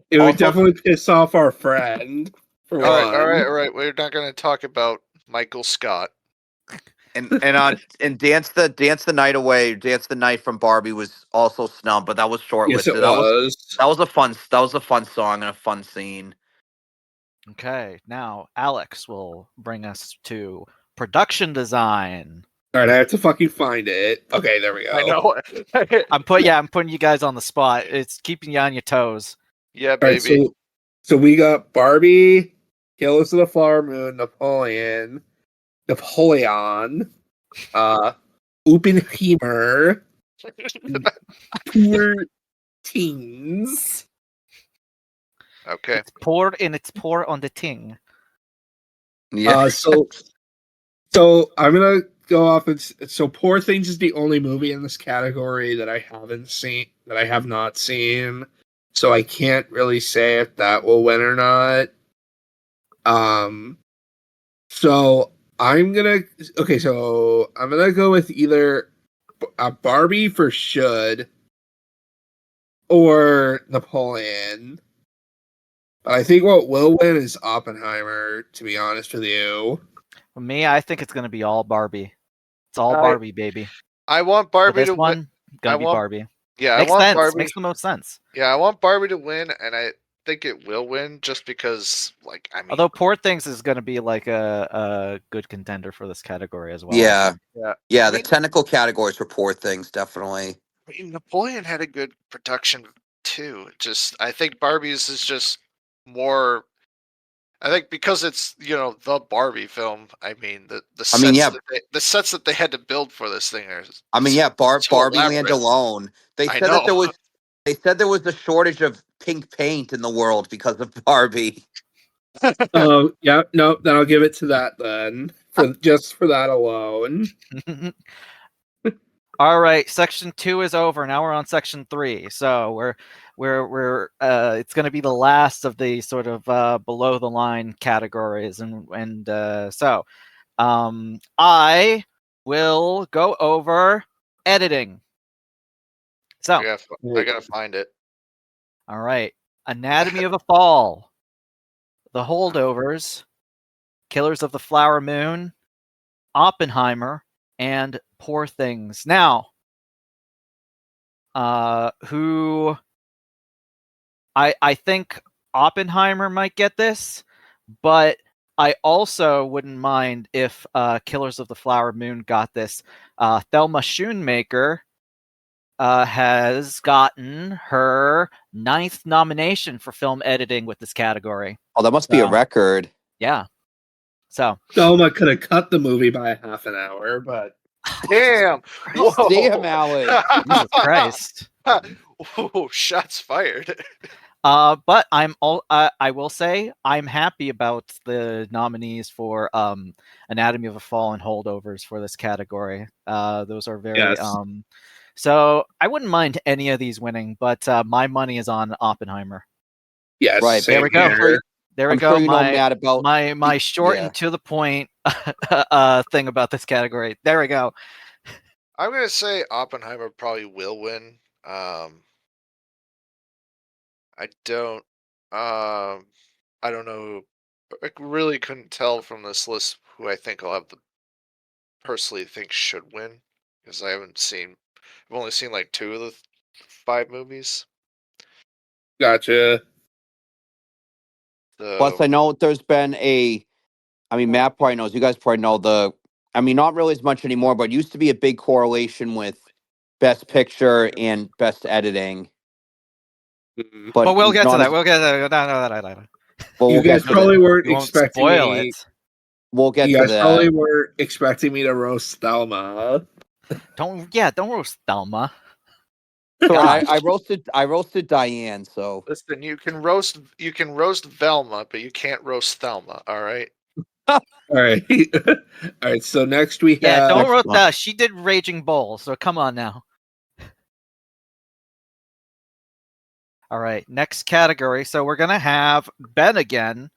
It would Also- definitely piss off our friend. For All one. right. We're not going to talk about Michael Scott. And Dance the Night Away, Dance the Night from Barbie was also snubbed, but that was shortlisted. Yes, it that was. was a fun song and a fun scene. Okay, now Alex will bring us to production design. All right, I have to fucking find it. Okay, there we go. I know. I'm putting you guys on the spot. It's keeping you on your toes. Yeah, All right, baby. so we got Barbie, Killers of the Flower Moon, Napoleon, Oppenheimer, Poor Teens. Okay. It's pour on the ting. Yeah. So I'm gonna go off and so Poor Things is the only movie in this category that I have not seen. So I can't really say if that will win or not. So I'm gonna go with either a Barbie for Should or Napoleon. But I think what will win is Oppenheimer, to be honest with you. For me, I think it's gonna be all Barbie. It's all Barbie, baby. I want For Barbie this to win. one, gonna be Barbie. Yeah, Makes I want sense. Barbie. Makes the most sense. Yeah, I want Barbie to win, and I think it will win just because, like, I mean, Although Poor Things is gonna be like a good contender for this category as well. Yeah. I The mean, technical categories for Poor Things, definitely. I mean, Napoleon had a good production too. I think Barbie's is just more. I think because it's the Barbie film. I mean the sets that they had to build for this thing are. Barbie Land alone. They I said that know. they said there was a shortage of pink paint in the world because of Barbie. Oh, yeah, no, then I'll give it to that then. For that alone. All right, section 2 is over. Now we're on section 3. So we're it's going to be the last of the sort of below the line categories, and so I will go over editing. So I gotta find it. all right, Anatomy of a Fall, The Holdovers, Killers of the Flower Moon, Oppenheimer, and Poor Things. Now, who I think Oppenheimer might get this, but I also wouldn't mind if Killers of the Flower Moon got this. Thelma Schoonmaker has gotten her 9th nomination for film editing with this category. Oh, that must be a record. Yeah. So Thelma could have cut the movie by half an hour, but Damn! Whoa! Damn, Alex. Jesus Christ. Whoa, shots fired. But I will say I'm happy about the nominees for Anatomy of a Fall and Holdovers for this category. Those are very so I wouldn't mind any of these winning, but my money is on Oppenheimer. yes, Right, there we go. Here. There we I'm go. sure you know, Matt, about my short and to the point thing about this category. There we go. I'm gonna say Oppenheimer probably will win. I don't know. I really couldn't tell from this list who I think I'll have personally think should win, because I've only seen like 2 of the 5 movies. Gotcha. So, Plus, I know there's been Matt probably knows, you guys probably know not really as much anymore, but it used to be a big correlation with Best Picture and Best Editing. Mm-hmm. But we'll get to that. We'll get to that. But you guys probably weren't expecting spoil me. it. We'll get to that. You guys probably were expecting me to roast Thelma. Don't roast Thelma. Sorry, I roasted Diane. So listen, you can roast Velma, but you can't roast Thelma. All right. All right. All right. So next we have. Don't roast that. She did Raging Bull, so come on now. All right, next category. So we're gonna have Ben again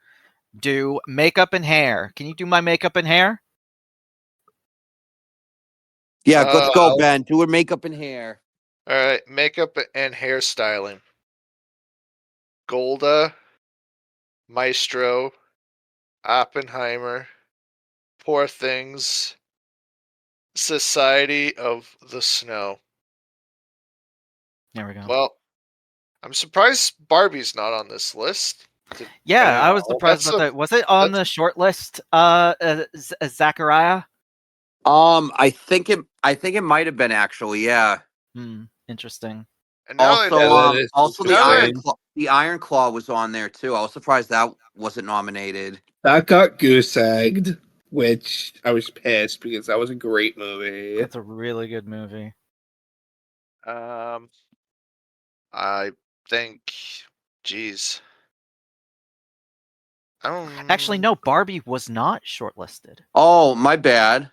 do makeup and hair. Can you do my makeup and hair? yeah, let's go, Ben. Do her makeup and hair. All right, makeup and hairstyling. Golda, Maestro, Oppenheimer, Poor Things, Society of the Snow. There we go. Well, I'm surprised Barbie's not on this list. I was surprised about that. Was it on the short list, Zachariah? I think it might have been actually, yeah. Interesting. And also the Iron Claw was on there too. I was surprised that wasn't nominated. That got goose egged, which I was pissed because that was a great movie. That's a really good movie. I think, geez. Actually, no, Barbie was not shortlisted. Oh, my bad.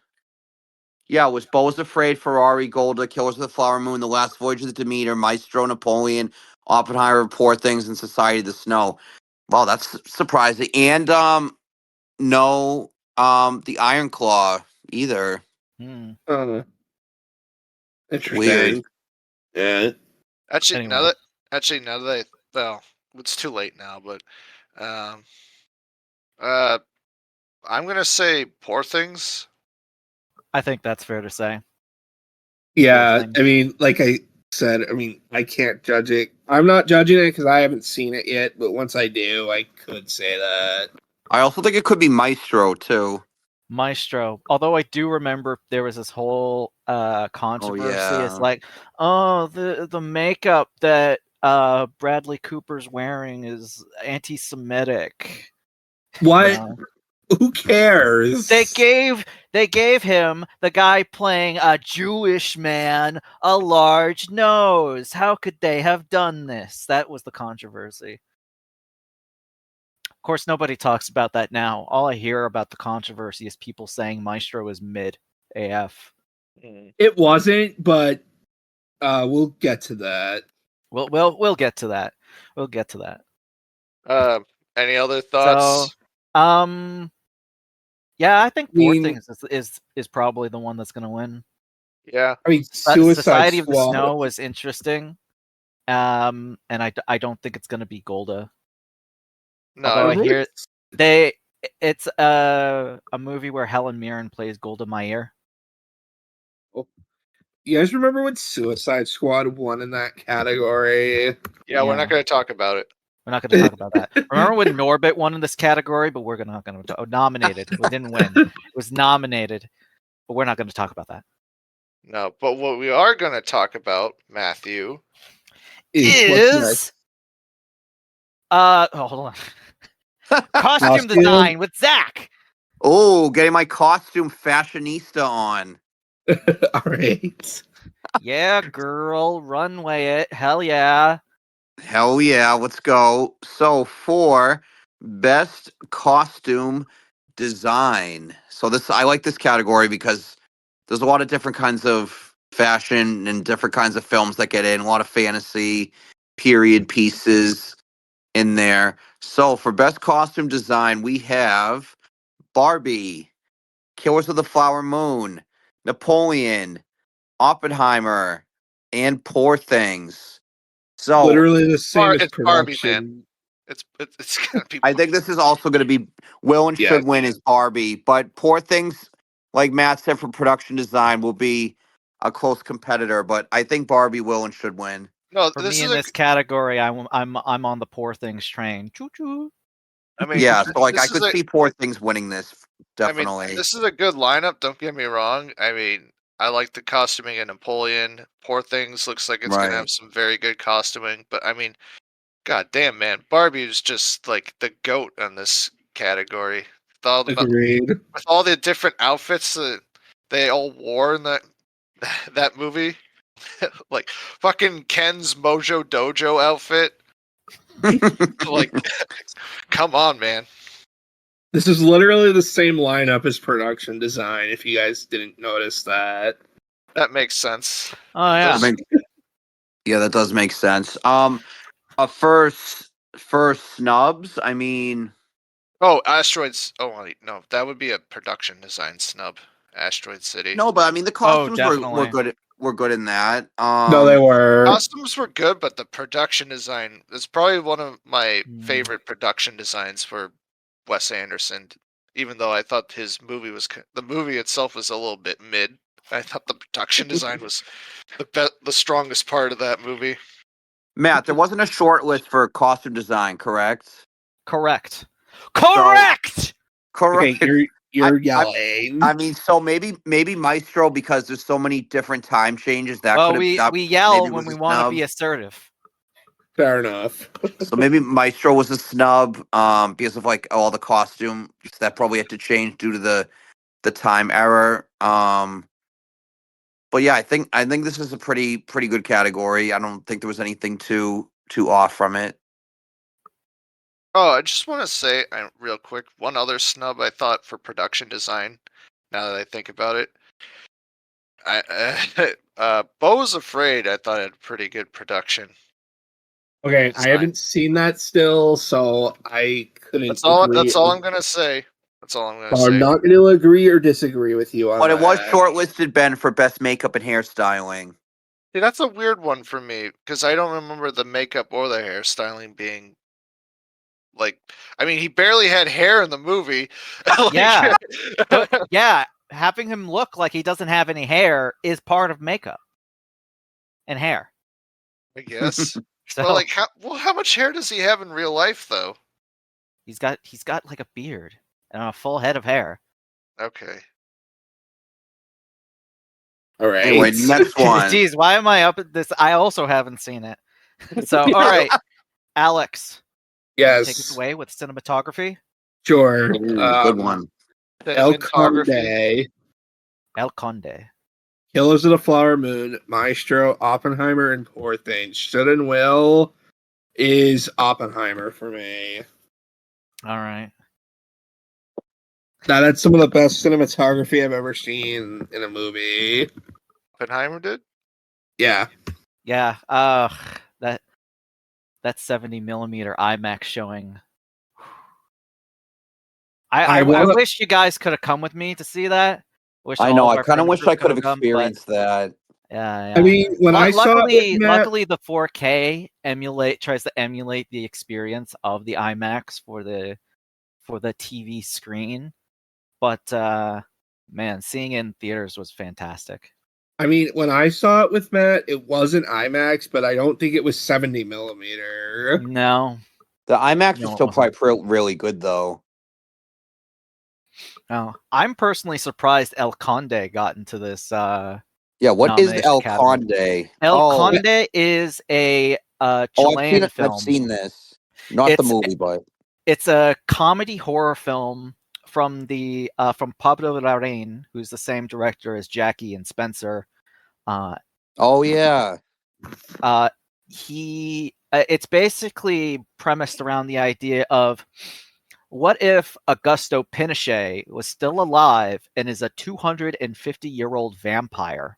Yeah, it was Beau Was Afraid, Ferrari, Golda, Killers of the Flower Moon, The Last Voyage of the Demeter, Maestro, Napoleon, Oppenheimer, Poor Things, and Society of the Snow. Wow, that's surprising. And no, the Iron Claw either. Interesting. Weird. Yeah. Actually, Anyway. well, it's too late now, but I'm gonna say Poor Things. I think that's fair to say. Yeah, I mean, like I said, I can't judge it. I'm not judging it because I haven't seen it yet, but once I do, I could say that. I also think it could be Maestro too. Maestro. Although I do remember there was this whole controversy. yeah. It's like, the makeup that Bradley Cooper's wearing is anti-Semitic. What? Who cares? They gave him, the guy playing a Jewish man, a large nose. How could they have done this? That was the controversy. Of course, nobody talks about that now. All I hear about the controversy is people saying Maestro is mid AF. It wasn't, but we'll get to that. We'll get to that. We'll get to that. Any other thoughts? So, yeah, I think Poor Things is probably the one that's going to win. Yeah, I mean, Society of the Snow was interesting, and I don't think it's going to be Golda. No, although It's a movie where Helen Mirren plays Golda Meir. You guys remember when Suicide Squad won in that category? Yeah, we're not going to talk about it. We're not going to talk about that. Remember when Norbit won in this category, but we're not going to nominated. We didn't win. It was nominated, but we're not going to talk about that. No, but what we are going to talk about, Matthew, is hold on. Costume design with Zack. Oh, getting my costume fashionista on. All right. Yeah, girl, runway it. Hell yeah. Hell yeah, let's go. So for best costume design. So I like this category because there's a lot of different kinds of fashion and different kinds of films that get in, a lot of fantasy period pieces in there. So for best costume design, we have Barbie, Killers of the Flower Moon, Napoleon, Oppenheimer, and Poor Things. So literally the same as it's production. Barbie, man. It's gonna be. I think this is also going to be will and should win is Barbie, but Poor Things, like Matt said, for production design will be a close competitor. But I think Barbie will and should win. No, For me in this category, I'm on the Poor Things train. Choo choo. I mean, yeah, so like I could see Poor Things winning this definitely. I mean, this is a good lineup. Don't get me wrong. I mean, I like the costuming in Napoleon. Poor Things looks like it's gonna have some very good costuming, but I mean, god damn, man, Barbie is just like the goat on this category. Agreed. With all the different outfits that they all wore in that movie, like fucking Ken's Mojo Dojo outfit. Like, come on, man. This is literally the same lineup as production design. If you guys didn't notice that, that makes sense. Oh yeah, yeah, that does make sense. For snubs, I mean, Asteroids. Oh wait, no, that would be a production design snub. Asteroid City. No, but I mean the costumes were good. Were good in that. No, they were. Costumes were good, but the production design is probably one of my favorite production designs for Wes Anderson. Even though I thought his movie the movie itself was a little bit mid. I thought the production design was the strongest part of that movie. Matt, there wasn't a short list for costume design, correct? Correct. Correct. Okay, you're yelling. I mean, so maybe Maestro, because there's so many different time changes. We yell when we want to be assertive. Fair enough. So maybe Maestro was a snub because of like all the costume that probably had to change due to the time error. But yeah, I think this is a pretty good category. I don't think there was anything too off from it. Oh, I just want to say real quick, one other snub I thought for production design. Now that I think about it, Beau Was Afraid. I thought had pretty good production. Okay, design. I haven't seen that still, so I couldn't. That's all I'm gonna say. That's all I'm gonna say. I'm not going to agree or disagree with you on that. But it was shortlisted, Ben, for best makeup and hairstyling. See, that's a weird one for me because I don't remember the makeup or the hairstyling being. Like, I mean, he barely had hair in the movie. Yeah. Yeah. Having him look like he doesn't have any hair is part of makeup and hair. I guess. Well, like, how much hair does he have in real life, though? He's got like a beard and a full head of hair. Okay. All right. Anyway, next one. Jeez, why am I up at this? I also haven't seen it. So, all right, Alex. Yes. Take us away with cinematography. Sure. Good one. El Conde. Killers of the Flower Moon, Maestro, Oppenheimer, and Poor Things. Should and will is Oppenheimer for me. All right. That's some of the best cinematography I've ever seen in a movie. Oppenheimer did? Yeah. Yeah. That 70 millimeter IMAX showing. I wish you guys could have come with me to see that. I know. I kind of wish I could have experienced that. Yeah. I mean, when I saw it, luckily the 4K tries to emulate the experience of the IMAX for for the TV screen, but man, seeing it in theaters was fantastic. I mean, when I saw it with Matt, it wasn't IMAX, but I don't think it was 70 millimeter. No, The IMAX No, is it still wasn't. probably really good though. no. I'm personally surprised El Conde got into this. Yeah, what is Nomination El category. Conde? El Conde is a Chilean film. I've seen this. Not the movie, but it's a comedy horror film from the from Pablo Larraín, who's the same director as Jackie and Spencer. oh yeah. It's basically premised around the idea of what if Augusto Pinochet was still alive and is a 250-year-old vampire?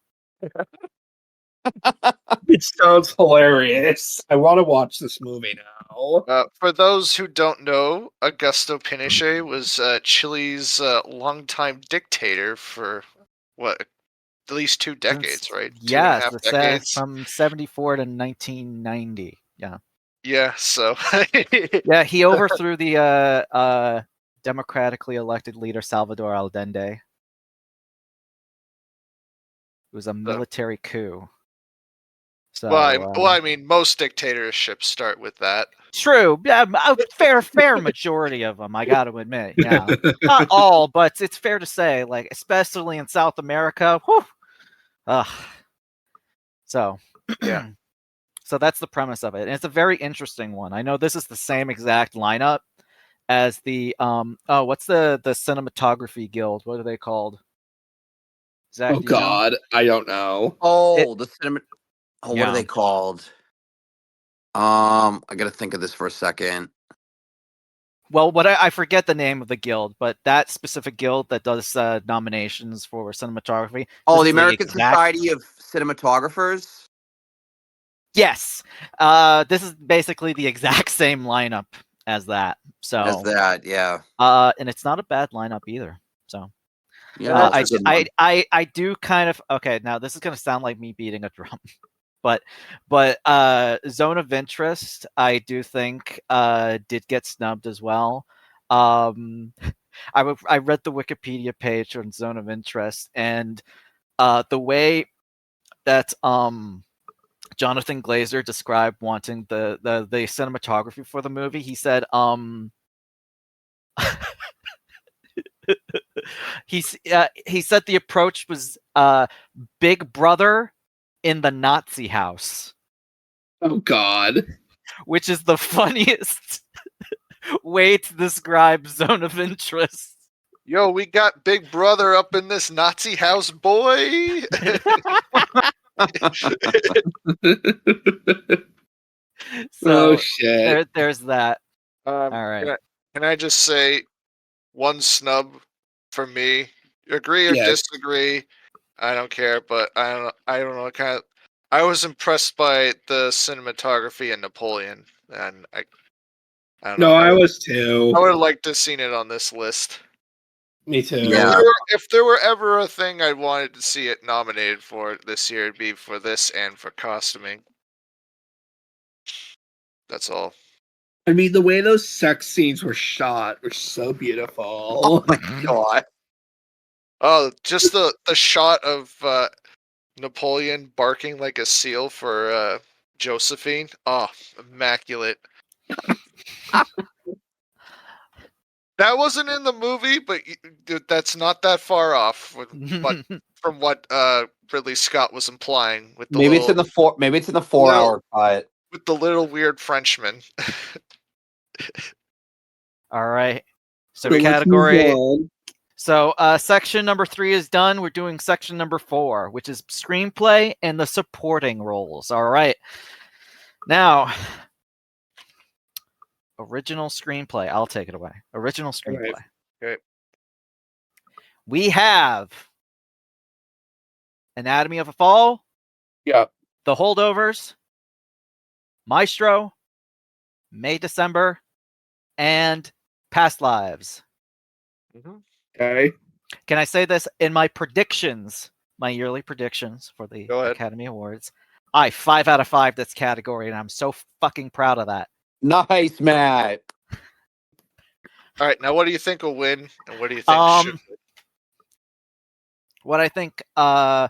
It sounds hilarious. I want to watch this movie now. For those who don't know, Augusto Pinochet was Chile's longtime dictator for what, at least 2 decades, right? Yes, 2.5 decades. from 1974 to 1990. Yeah. Yeah. So. Yeah, he overthrew the democratically elected leader Salvador Allende. It was a military coup. So, well, I mean, most dictatorships start with that. True. Yeah, a fair majority of them, I got to admit. Yeah, not all, but it's fair to say, like, especially in South America. Whew, so, yeah. So that's the premise of it, and it's a very interesting one. I know this is the same exact lineup as the what's the cinematography guild? What are they called? Zach, Oh God, I don't know. Oh, what Yeah. are they called? I gotta think of this for a second. Well, I forget the name of the guild, but that specific guild that does nominations for cinematography. Oh, the American Society of Cinematographers. Yes, this is basically the exact same lineup as that. So yeah. And it's not a bad lineup either. So yeah, I do kind of okay. Now this is gonna sound like me beating a drum, but Zone of Interest, I do think did get snubbed as well. I read the Wikipedia page on Zone of Interest, and the way that Jonathan Glazer described wanting the cinematography for the movie, he said he said the approach was Big Brother in the Nazi house. Oh God. Which is the funniest way to describe Zone of Interest. Yo, we got Big Brother up in this Nazi house, boy. So oh shit. there's that. All right. Can I just say one snub for me? Agree or disagree? I don't care, but I don't know. I was impressed by the cinematography in Napoleon, and I don't know. I was too. I would have liked to have seen it on this list. Me too. Yeah. If there were ever a thing I wanted to see it nominated for this year, it'd be for this and for costuming. That's all. I mean, the way those sex scenes were shot were so beautiful. Oh my God. Oh, just the shot of Napoleon barking like a seal for Josephine. Oh, immaculate. That wasn't in the movie, but that's not that far off. But from what Ridley Scott was implying with the it's in the 4-hour cut with the little weird Frenchman. All right. So category. So section number 3 is done. We're doing section number 4, which is screenplay and the supporting roles. All right. Now, original screenplay. I'll take it away. Original screenplay. Right. Okay. We have Anatomy of a Fall. Yeah. The Holdovers. Maestro. May December. And Past Lives. Mm-hmm. Okay. Can I say this? In my predictions, my yearly predictions for the Academy Awards, 5 out of 5 this category, and I'm so fucking proud of that. Nice, Matt. All right, now what do you think will win, and what do you think should win? What I think, I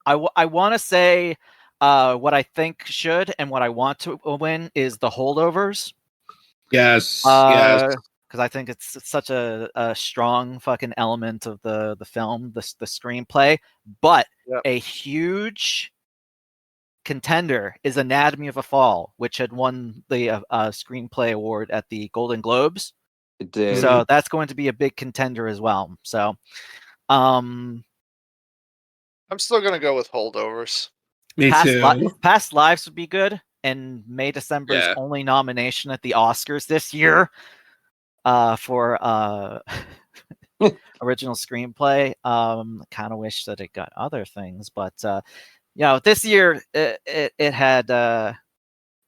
want to say, what I think should and what I want to win is the Holdovers. Yes. Because I think it's such a strong fucking element of the film, the screenplay. But a huge contender is Anatomy of a Fall, which had won the screenplay award at the Golden Globes. It did. So that's going to be a big contender as well. So, I'm still gonna go with Holdovers. Me too. Past Lives would be good, and May December's only nomination at the Oscars this year for original screenplay. Kind of wish that it got other things, but this year it had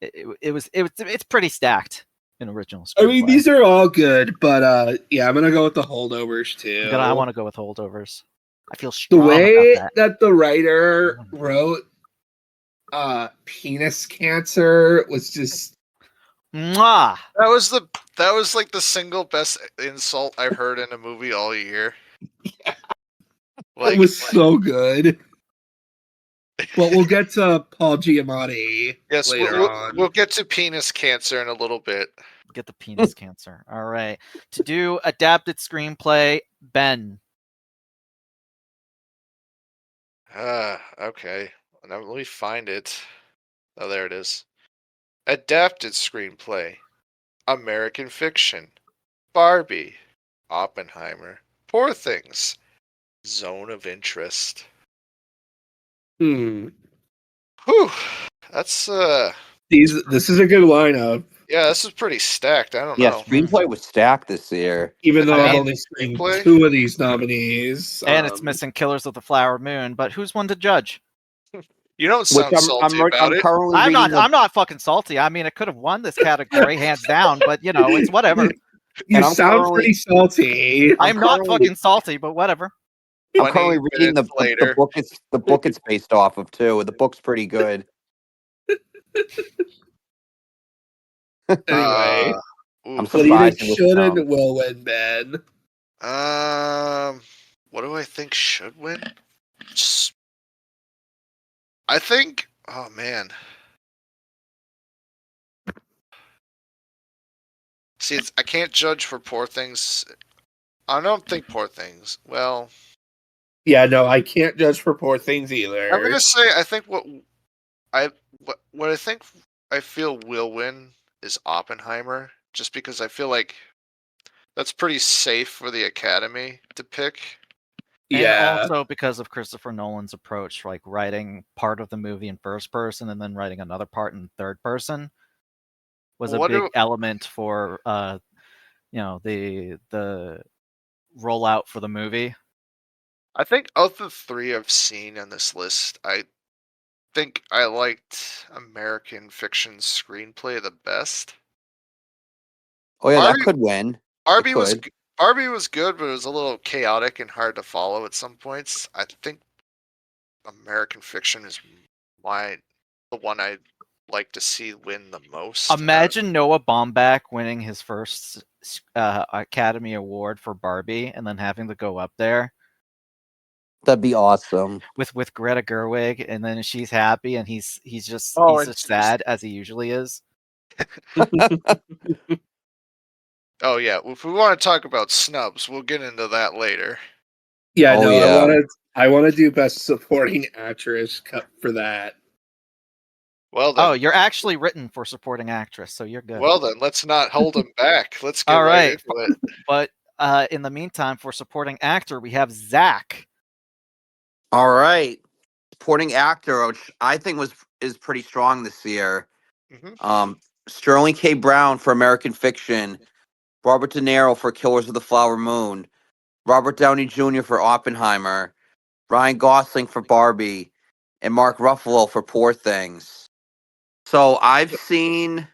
it's pretty stacked in original screenplay. I mean, these are all good, but I'm gonna go with the Holdovers too. I want to go with Holdovers. I feel strong the way about that the writer wrote penis cancer was just Mwah! That was like the single best insult I've heard in a movie all year. Yeah. It was so good. But we'll get to Paul Giamatti later on. We'll get to penis cancer in a little bit. Get the penis cancer. All right. To do adapted screenplay, Ben. Okay. Now let me find it. Oh, there it is. Adapted screenplay. American Fiction. Barbie. Oppenheimer. Poor Things. Zone of Interest. Whew. That's this is a good lineup. Yeah, this is pretty stacked. I don't know. Yeah, screenplay was stacked this year. Even though I've only seen 2 of these nominees. And it's missing Killers of the Flower Moon, but who's one to judge? You don't sound salty about it. I'm not fucking salty. I mean, it could have won this category hands down, but it's whatever. You sound pretty salty. I'm not fucking salty, but whatever. I'm currently reading the book it's based off of too. The book's pretty good. Anyway, I'm surprised. Should and will win, Ben. What do I think should win? I think. Oh man. See, I can't judge for Poor Things. I don't think Poor Things. Well. Yeah, no, I can't judge for Poor Things either. I'm gonna say I think what I think I feel will win is Oppenheimer, just because I feel like that's pretty safe for the Academy to pick. And also because of Christopher Nolan's approach, like writing part of the movie in first person and then writing another part in third person was a big element for the rollout for the movie. I think of the 3 I've seen on this list, I think I liked American Fiction screenplay the best. Oh yeah, that could win. Barbie was good, but it was a little chaotic and hard to follow at some points. I think American Fiction is the one I'd like to see win the most. Imagine Noah Baumbach winning his first Academy Award for Barbie and then having to go up there. That'd be awesome. With Greta Gerwig, and then she's happy, and he's just sad as he usually is. Oh yeah, if we want to talk about snubs, we'll get into that later. Yeah, I want to do Best Supporting Actress for that. Well then. Oh, you're actually written for Supporting Actress, so you're good. Well then, let's not hold him back. Let's get right into it. But in the meantime, for Supporting Actor, we have Zack. All right, supporting actor, which I think is pretty strong this year. Mm-hmm. Sterling K. Brown for American Fiction, Robert De Niro for Killers of the Flower Moon, Robert Downey Jr. for Oppenheimer, Ryan Gosling for Barbie, and Mark Ruffalo for Poor Things. So I've seen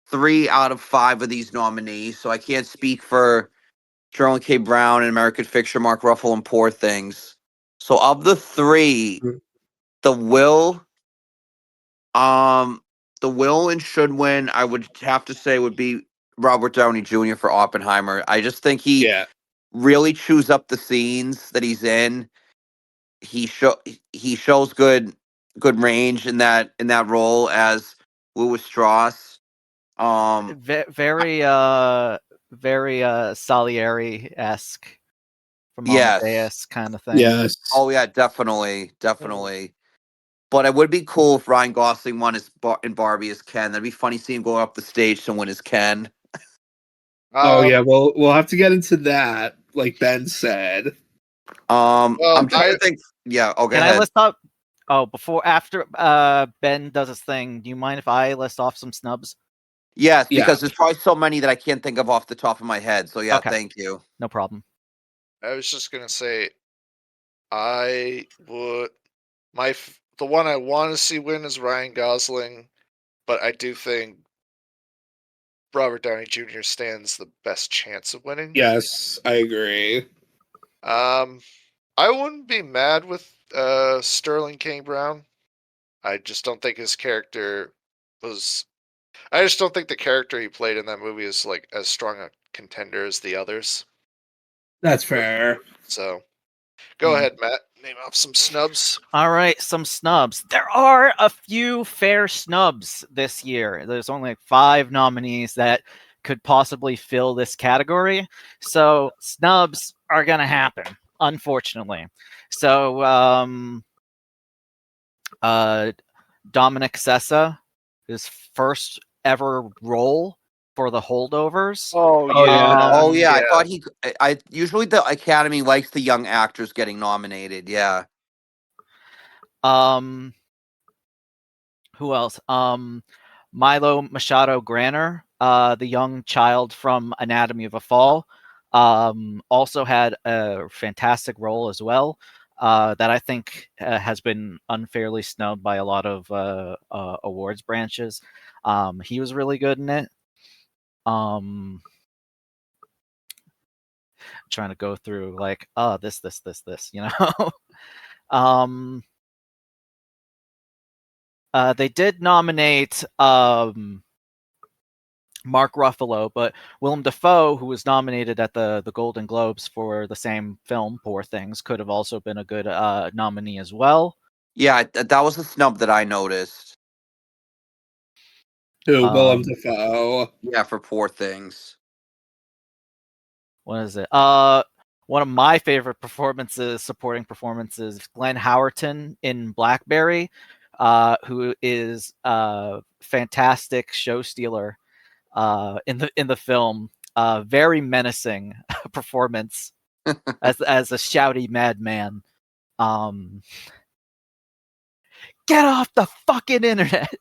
3 out of 5 of these nominees, so I can't speak for Sterling K. Brown and American Fiction, Mark Ruffalo, and Poor Things. So of the 3, the will the will and should win, I would have to say, would be Robert Downey Jr. for Oppenheimer. I just think he really chews up the scenes that he's in. He shows good range in that role as Louis Strauss. Very Salieri-esque from Yes. Amadeus kind of thing. Yes. Oh yeah, definitely. But it would be cool if Ryan Gosling won in Barbie as Ken. That'd be funny seeing him go up the stage to win as Ken. Oh yeah, we'll have to get into that, like Ben said. I'm trying to think. Yeah. Oh, go ahead. Can I list up? Oh, after Ben does his thing, do you mind if I list off some snubs? Yes, because there's probably so many that I can't think of off the top of my head. So yeah, Okay. Thank you. No problem. I was just gonna say, the one I want to see win is Ryan Gosling, but I do think Robert Downey Jr. stands the best chance of winning. Yes, I agree. I wouldn't be mad with Sterling K. Brown. I just don't think his character was. I just don't think the character he played in that movie is like as strong a contender as the others. That's fair. So, go ahead, Matt. Name off some snubs. All right, some snubs. There are a few fair snubs this year. There's only like 5 nominees that could possibly fill this category. So snubs are going to happen, unfortunately. So Dominic Sessa, his first ever role for the Holdovers. Oh yeah. I thought I usually the Academy likes the young actors getting nominated. Yeah. Who else? Milo Machado Granner, the young child from Anatomy of a Fall, also had a fantastic role as well. That I think has been unfairly snubbed by a lot of awards branches. He was really good in it. Trying to go through like, this, you know. They did nominate Mark Ruffalo, but Willem Dafoe, who was nominated at the Golden Globes for the same film, Poor Things, could have also been a good nominee as well. Yeah, that was a snub that I noticed. Who, Willem Dafoe? Yeah, for Poor Things. What is it? One of my favorite supporting performances, Glenn Howerton in Blackberry, who is a fantastic show stealer in the film. Very menacing performance as a shouty madman. Get off the fucking internet.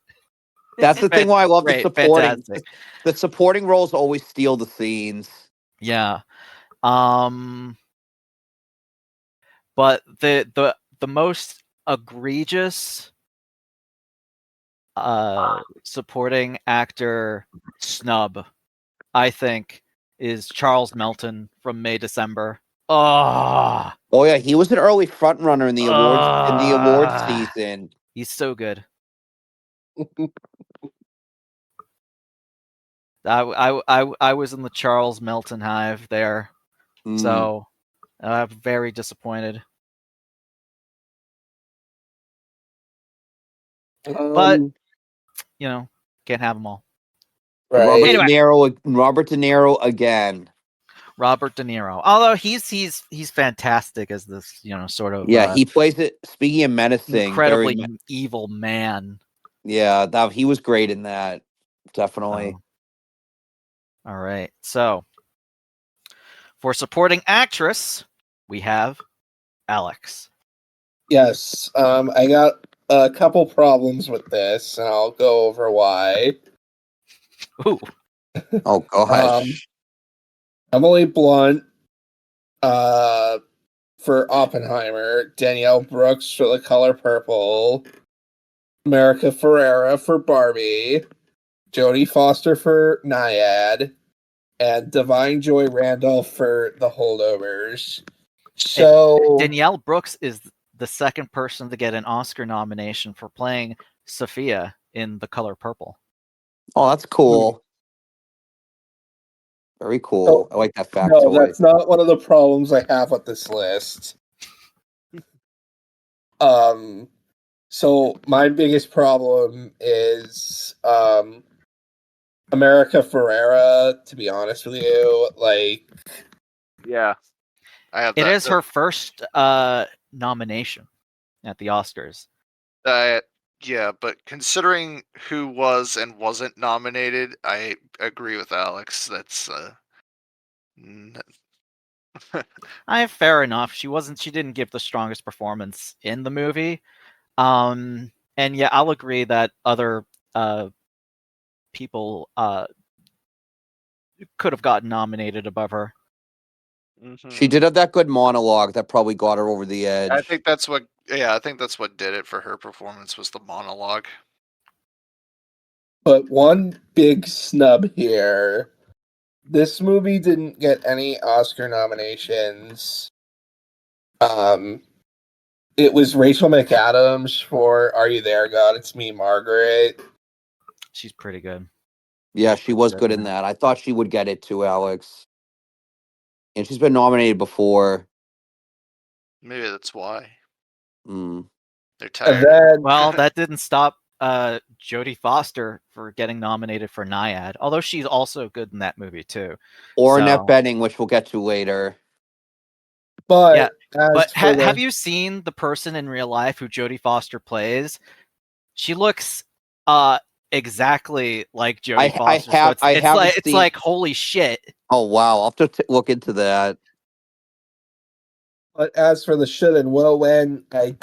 That's the thing why I love the supporting. Fantastic. The supporting roles always steal the scenes. Yeah. But the most egregious supporting actor snub, I think, is Charles Melton from May December. Oh yeah, he was an early front runner in the awards season. He's so good. I was in the Charles Melton hive there, so I'm very disappointed. But you know, can't have them all. Right. Robert De Niro again. Robert De Niro, although he's fantastic as this, you know, sort of he plays it. Speaking of menacing, incredibly evil man. Yeah, he was great in that. Definitely. All right, so for supporting actress, we have Alex. Yes, I got a couple problems with this, and I'll go over why. Ooh. Oh gosh. Emily Blunt for Oppenheimer, Danielle Brooks for The Color Purple, America Ferrera for Barbie, Jodie Foster for Nyad, and Divine Joy Randolph for The Holdovers. So Danielle Brooks is the second person to get an Oscar nomination for playing Sophia in The Color Purple. Oh, that's cool. Very cool. I like that factoid. No, that's not one of the problems I have with this list. So my biggest problem is America Ferrera, to be honest with you. Like, Yeah, I have It that. is her first nomination at the Oscars. Yeah, but considering who was and wasn't nominated, I agree with Alex. That's Fair enough. She didn't give the strongest performance in the movie. And yeah, I'll agree that other people could have gotten nominated above her. She did have that good monologue that probably got her over the edge. I think that's what did it for her performance was the monologue. but one big snub here. This movie didn't get any Oscar nominations. It was Rachel McAdams for Are You There, God? It's Me, Margaret. She's pretty good. Yeah, she was good in that. I thought she would get it too, Alex. And she's been nominated before. Maybe that's why. Mm. They're tired. Well, that didn't stop Jodie Foster for getting nominated for Naiad, although she's also good in that movie too. Or Annette Bening, which we'll get to later. But have you seen the person in real life who Jodie Foster plays? She looks exactly like Jodie Foster. It's like holy shit. Oh wow, I'll have to look into that. But as for the should and will win, I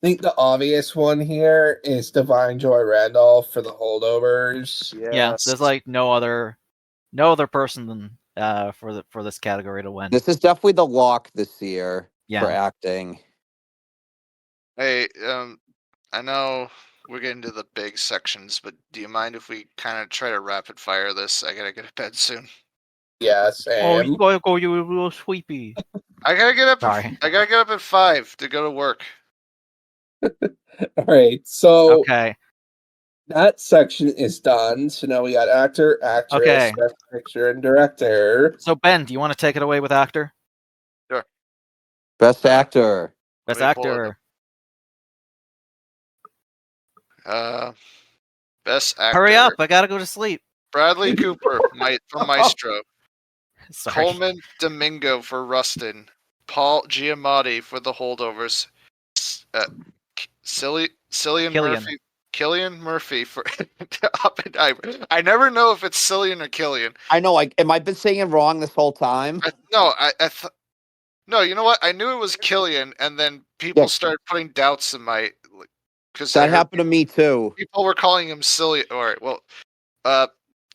think the obvious one here is Divine Joy Randolph for the Holdovers. Yes. Yeah, there's like no other person than for this category to win. This is definitely the lock this year for acting. Hey, I know we're getting to the big sections, but do you mind if we kind of try to rapid fire this? I gotta get to bed soon. Yes. Oh, you gotta go, you little sleepy. I gotta get up. I gotta get up at 5 to go to work. All right, so okay, that section is done. So now we got actor, actress, best picture, and director. So Ben, do you want to take it away with actor? Sure. Best actor. Best actor. Best actor. Hurry up! I gotta go to sleep. Bradley Cooper from Maestro. Sorry. Coleman Domingo for Rustin. Paul Giamatti for The Holdovers. Cillian Murphy for Oppenheimer. I never know if it's Cillian or Killian. I know. Am I been saying it wrong this whole time? No, you know what? I knew it was Killian, and then people started putting doubts in my. Because that happened to me too. People were calling him silly. All right, well, the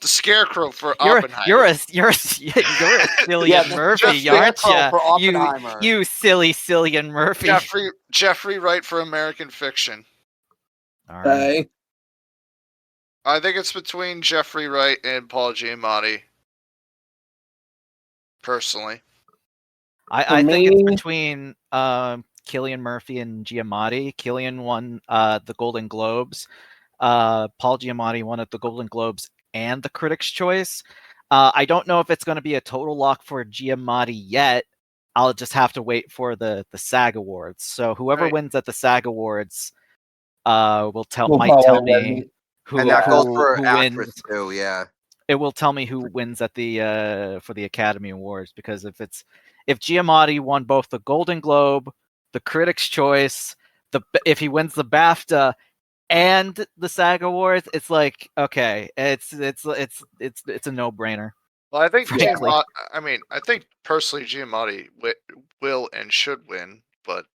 Scarecrow for Oppenheimer. You're a Cillian Murphy, aren't you? You silly Cillian Murphy. Jeffrey Wright for American Fiction. All right. I think it's between Jeffrey Wright and Paul Giamatti. Personally, I think it's between Cillian Murphy and Giamatti. Cillian won the Golden Globes. Paul Giamatti won at the Golden Globes and the Critics' Choice. I don't know if it's going to be a total lock for Giamatti yet. I'll just have to wait for the SAG Awards. So whoever wins at the SAG Awards might tell me who, and that goes for who actress wins. too. Yeah, it will tell me who wins at the for the Academy Awards, because if Giamatti won both the Golden Globe, the Critics' Choice, if he wins the BAFTA and the SAG Awards, it's like, okay, it's a no-brainer. Well, I think I think personally Giamatti will and should win, but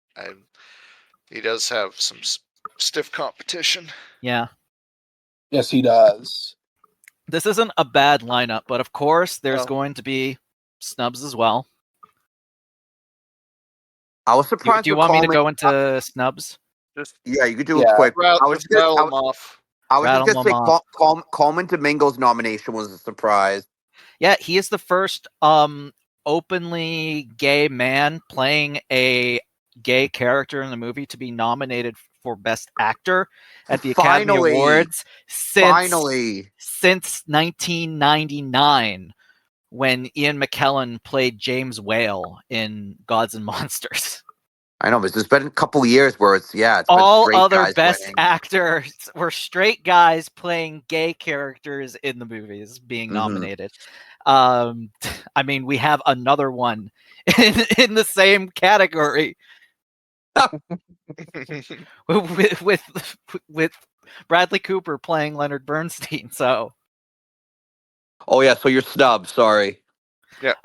he does have some stiff competition. Yeah. Yes, he does. This isn't a bad lineup, but of course there's going to be snubs as well. I was surprised. Do you want me to go into snubs? Yeah, you could do it quick. I was just going to say Coleman Domingo's nomination was a surprise. Yeah, he is the first openly gay man playing a gay character in the movie to be nominated for Best Actor at the Academy Awards since 1999, when Ian McKellen played James Whale in Gods and Monsters. I know, but there's been a couple years where it's all been other guys Best winning. Actors were straight guys playing gay characters in the movies being nominated. I mean, we have another one in the same category with Bradley Cooper playing Leonard Bernstein. So, oh yeah, so you're snubbed. Sorry. Yeah.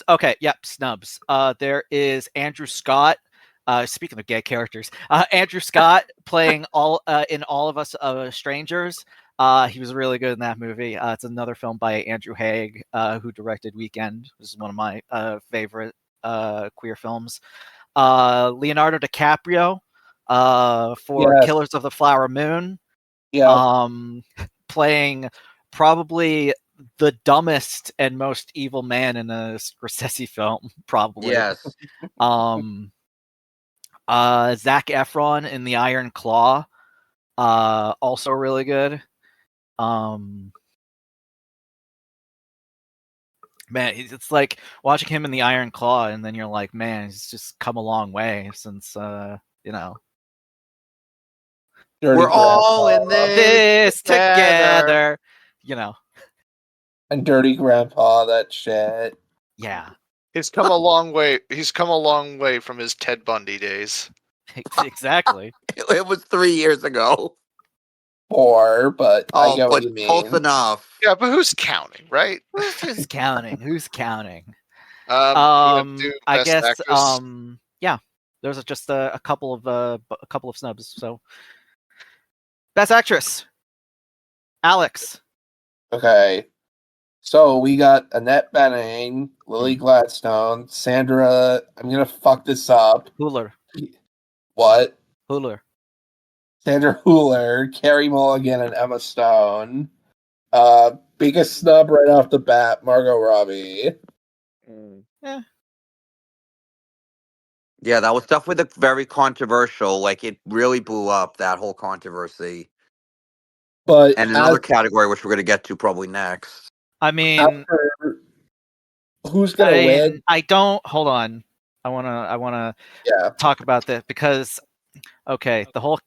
Okay. Yep. Snubs. There is Andrew Scott. Speaking of gay characters, Andrew Scott playing in All of Us Strangers. He was really good in that movie. It's another film by Andrew Haig, who directed Weekend. This is one of my favorite queer films. Leonardo DiCaprio for Killers of the Flower Moon. Yeah. Playing probably the dumbest and most evil man in a Scorsese film, probably. Yes. Zac Efron in The Iron Claw, also really good. Man, it's like watching him in The Iron Claw, and then you're like, man, he's just come a long way since, you know. We're all in this together. You know. And Dirty Grandpa, that shit. Yeah. He's come a long way. He's come a long way from his Ted Bundy days. Exactly. It was 3 years ago. 4, but I get what you mean. Close enough. Yeah, but who's counting, right? Who's counting? Who's counting? I guess. Actress? Yeah. There's just a couple of snubs. So, Best Actress, Alex. Okay. So we got Annette Bening, Lily Gladstone, Sandra. I'm gonna fuck this up. Hüller. What? Hüller. Sandra Hüller, Carey Mulligan, and Emma Stone. Biggest snub right off the bat, Margot Robbie. Yeah, that was definitely very controversial. Like, it really blew up, that whole controversy. But and another category, which we're going to get to probably next. I mean, who's gonna win? I don't. Hold on. I wanna talk about that because, okay, the whole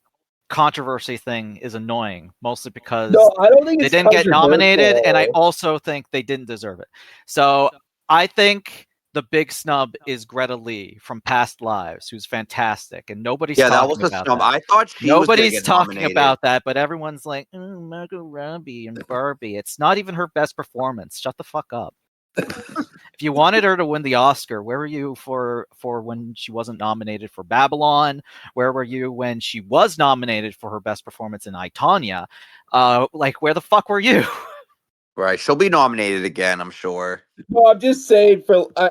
controversy thing is annoying, mostly because I don't think they didn't get nominated, and I also think they didn't deserve it. So I think the big snub is Greta Lee from Past Lives, who's fantastic, and nobody's talking that was a about snub. that. I thought nobody's talking about that, but everyone's like, Margot Robbie and Barbie. It's not even her best performance. Shut the fuck up. If you wanted her to win the Oscar, where were you for when she wasn't nominated for Babylon? Where were you when she was nominated for her best performance in I, Tonya? Like, where the fuck were you? Right, she'll be nominated again, I'm sure. No, I'm just saying.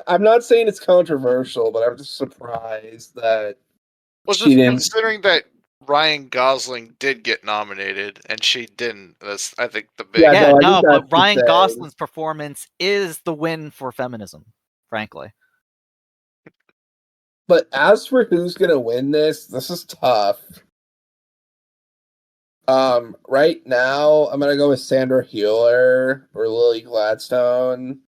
I'm not saying it's controversial, but I'm just surprised that she didn't. Considering that Ryan Gosling did get nominated and she didn't. That's, I think, the big. But Ryan Gosling's performance is the win for feminism, frankly. But as for who's gonna win this is tough. Right now, I'm gonna go with Sandra Hüller or Lily Gladstone.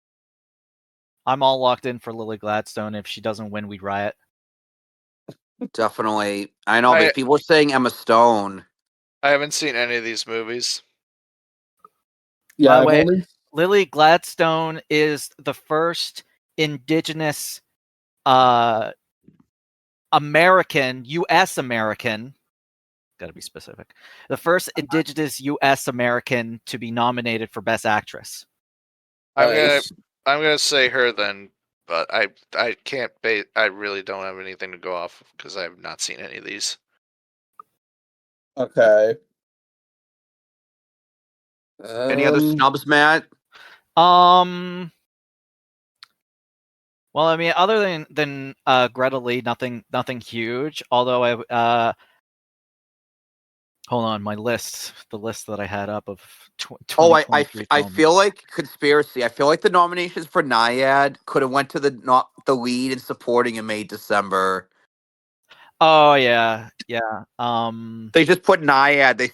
I'm all locked in for Lily Gladstone. If she doesn't win, we riot. Definitely. I know, but people are saying Emma Stone. I haven't seen any of these movies. Yeah, by the way, Lily Gladstone is the first Indigenous American, U.S. American, gotta be specific, the first Indigenous U.S. American to be nominated for Best Actress. I'm gonna say her then, but I can't I really don't have anything to go off because I have not seen any of these. Okay. Any other snubs, Matt? Well, I mean, other than Greta Lee, nothing huge. Although hold on, the list that I had up of. I feel like conspiracy. I feel like the nominations for Naiad could have went to the lead and supporting and made December. Oh yeah. They just put Naiad.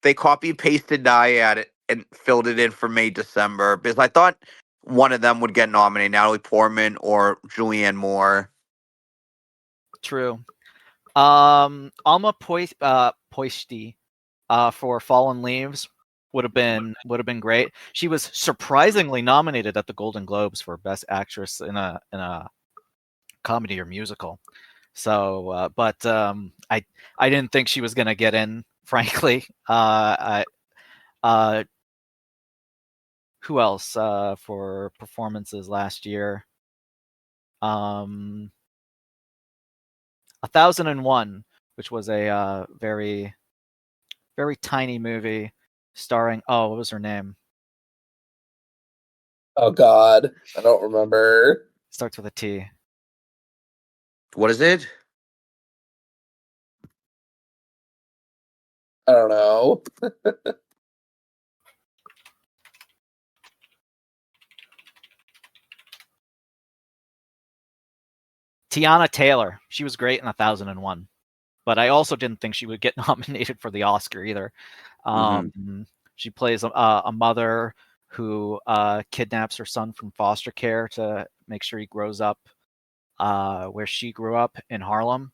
They copy pasted Naiad and filled it in for May December because I thought one of them would get nominated, Natalie Portman or Julianne Moore. True. Alma Poisty for Fallen Leaves would have been great. She was surprisingly nominated at the Golden Globes for Best Actress in a comedy or musical. So, but I didn't think she was gonna get in. Frankly, who else for performances last year? 1001, which was a very very tiny movie starring what was her name? Oh God, I don't remember. Starts with a T. What is it? I don't know. Tiana Taylor. She was great in 1001, but I also didn't think she would get nominated for the Oscar either. She plays a mother who kidnaps her son from foster care to make sure he grows up where she grew up in Harlem.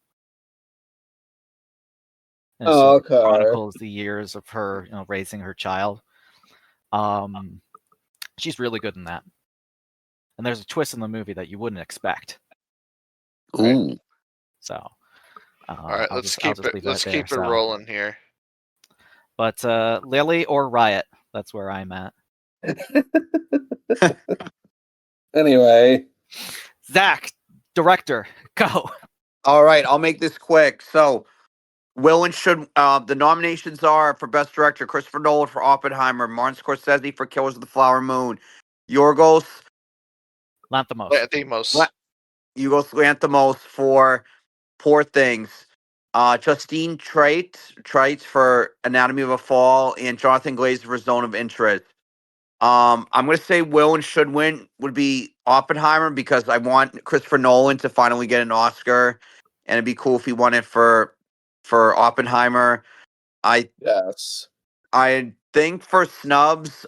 And so it chronicles the years of her, raising her child. She's really good in that. And there's a twist in the movie that you wouldn't expect. Ooh. So, all right, let's keep it rolling here. But Lily or Riot, that's where I'm at. Anyway, Zack, director, go. All right, I'll make this quick. So, will and should the nominations are for Best Director: Christopher Nolan for Oppenheimer, Martin Scorsese for Killers of the Flower Moon, Yorgos Lanthimos for Poor Things, Justine Triet for Anatomy of a Fall, and Jonathan Glazer for Zone of Interest. I'm going to say will and should win would be Oppenheimer because I want Christopher Nolan to finally get an Oscar, and it'd be cool if he won it for Oppenheimer. I think for snubs,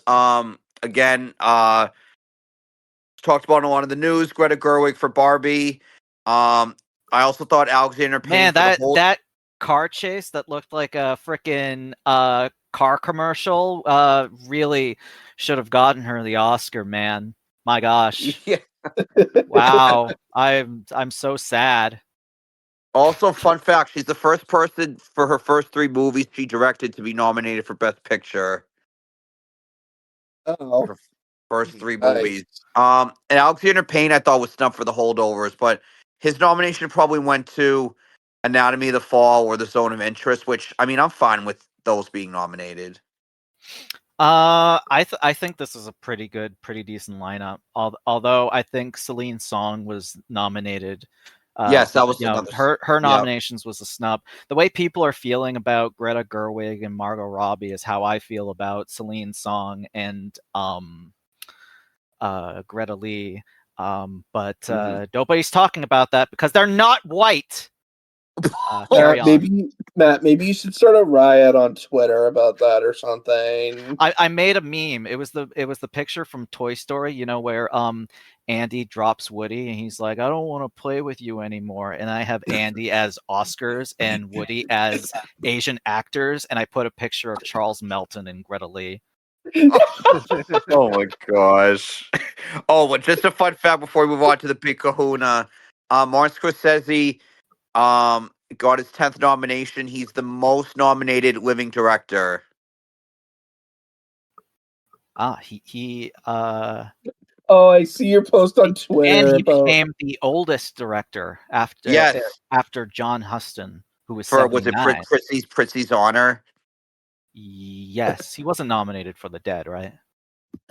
again, talked about in a lot of the news, Greta Gerwig for Barbie. I also thought Alexander Payne that car chase that looked like a freaking car commercial really should have gotten her the Oscar, man. My gosh. Yeah. Wow. I'm so sad. Also, fun fact, she's the first person for her first 3 movies she directed to be nominated for Best Picture. Oh. Her first 3 movies. And Alexander Payne I thought was snubbed for The Holdovers, but his nomination probably went to Anatomy of the Fall or The Zone of Interest, which, I mean, I'm fine with those being nominated. I think this is a pretty decent lineup. Although I think Celine Song was nominated. Yes, that was her nominations was a snub. The way people are feeling about Greta Gerwig and Margot Robbie is how I feel about Celine Song and Greta Lee. But nobody's talking about that because they're not white. Matt, maybe you should start a riot on Twitter about that or something. I made a meme. It was the picture from Toy Story, where Andy drops Woody and he's like, I don't want to play with you anymore. And I have Andy as Oscars and Woody as Asian actors, and I put a picture of Charles Melton and Greta Lee. Oh my gosh. Oh, but just a fun fact before we move on to the big kahuna. Martin Scorsese got his 10th nomination. He's the most nominated living director. He Oh, I see your post on Twitter. And he became the oldest director after John Huston, who was 79. Was it Prizzi's Honor? Yes, he wasn't nominated for The Dead, right?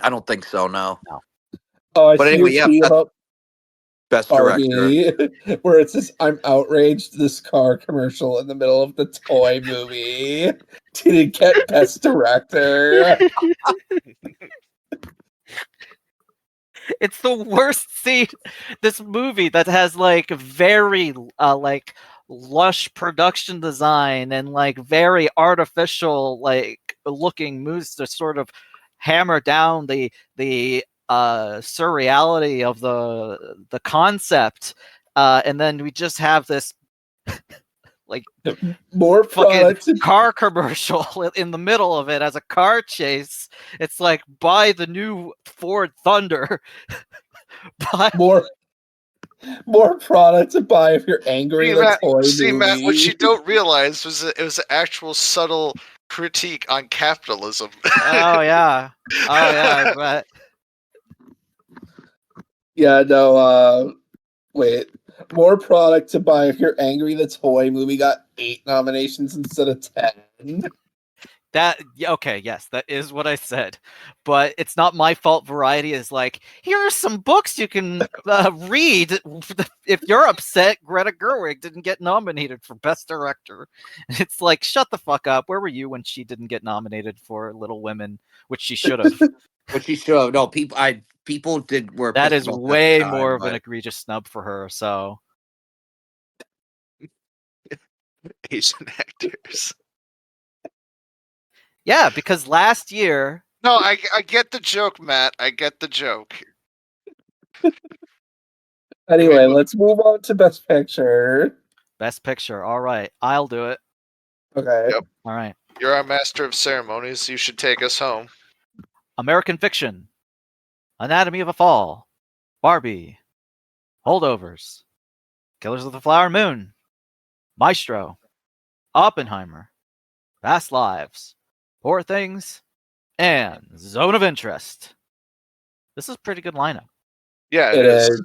I don't think so. No. Oh, I see your tweet about Best Director, where it says, "I'm outraged. This car commercial in the middle of the toy movie didn't get Best Director." It's the worst scene. This movie that has very lush production design and like very artificial like looking moves to sort of hammer down the surreality of the concept, and then we just have this like more fucking products. car commercial in the middle of it as a car chase. It's like, buy the new Ford Thunder. More products to buy if you're angry. Matt, what you don't realize was that it was an actual subtle critique on capitalism. Oh yeah, but yeah, no. Wait, more product to buy if you're angry. The toy movie got 8 nominations instead of 10. that okay, yes, that is what I said, but it's not my fault. Variety is like, here are some books you can read if you're upset Greta Gerwig didn't get nominated for Best Director. It's like, shut the fuck up. Where were you when she didn't get nominated for Little Women, which she should have? Which she should have. No, people were. That pissed is about way at the time, more of an but- egregious snub for her. So Asian actors. yeah, because last year. No, I get the joke, Matt. I get the joke. Anyway, let's move on to Best Picture. Best Picture. All right, I'll do it. Okay. Yep. All right. You're our master of ceremonies. You should take us home. American Fiction, Anatomy of a Fall, Barbie, Holdovers, Killers of the Flower Moon, Maestro, Oppenheimer, Past Lives, Poor Things, and Zone of Interest. This is a pretty good lineup. Yeah, it is.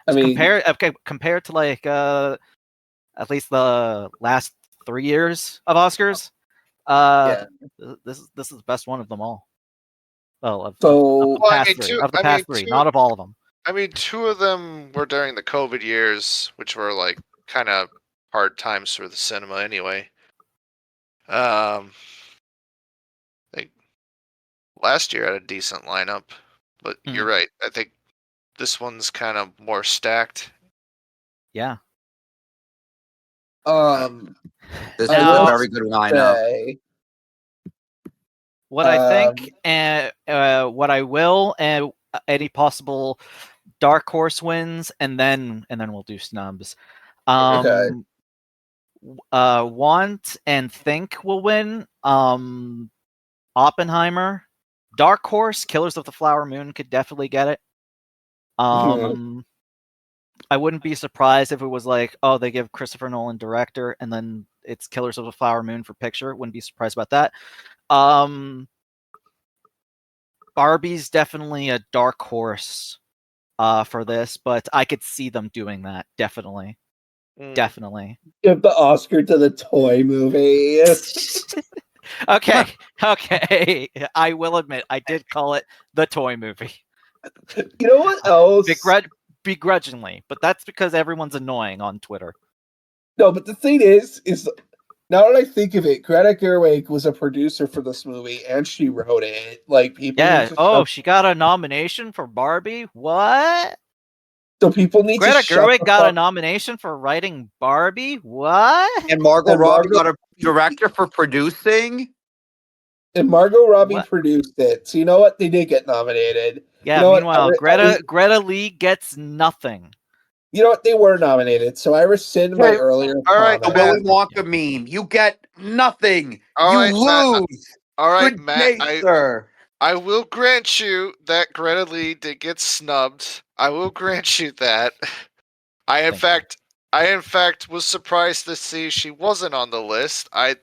I mean, compared to like at least the last 3 years of Oscars, this is the best one of them all. Well, of the past three, not of all of them. I mean, 2 of them were during the COVID years, which were like kind of hard times for the cinema anyway. I think last year had a decent lineup, but you're right. I think this one's kind of more stacked. Yeah. This is a very good lineup. What I think and what I will, and any possible dark horse wins, and then we'll do snubs. Want and think will win. Oppenheimer, dark horse, Killers of the Flower Moon could definitely get it. I wouldn't be surprised if it was like, oh, they give Christopher Nolan director, and then it's Killers of the Flower Moon for picture. Wouldn't be surprised about that. Barbie's definitely a dark horse for this, but I could see them doing that. Definitely. Definitely. Give the Oscar to the toy movie. Okay. I will admit, I did call it the toy movie. You know what else? Begrudgingly, but that's because everyone's annoying on Twitter. No, but the thing is now that I think of it, Greta Gerwig was a producer for this movie, and she wrote it. Like people. Yeah. Oh, she got a nomination for Barbie. What? So people need Greta to. Gerwig got a nomination for writing Barbie. What? And Margot Robbie got a director for producing. And Margot Robbie produced it. So you know what? They did get nominated. Yeah. You know meanwhile, Greta Lee gets nothing. You know what? They were nominated, so I rescind my earlier comment. The Willy Wonka meme. You get nothing. You lose. All right, Good Matt. day, sir. I will grant you that Greta Lee did get snubbed. I will grant you that. I in fact was surprised to see she wasn't on the list. I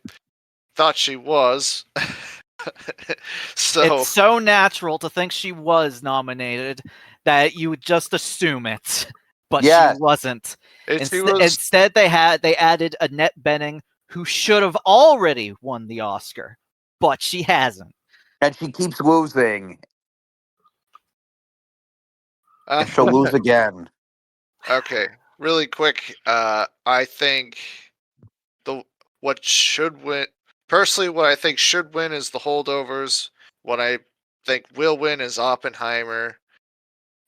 thought she was. So it's so natural to think she was nominated that you would just assume it, but she wasn't. Instead, they added Annette Bening, who should have already won the Oscar, but she hasn't, and she keeps losing. And she'll lose again. Okay, really quick. I think what should win. Personally, what I think should win is The Holdovers. What I think will win is Oppenheimer.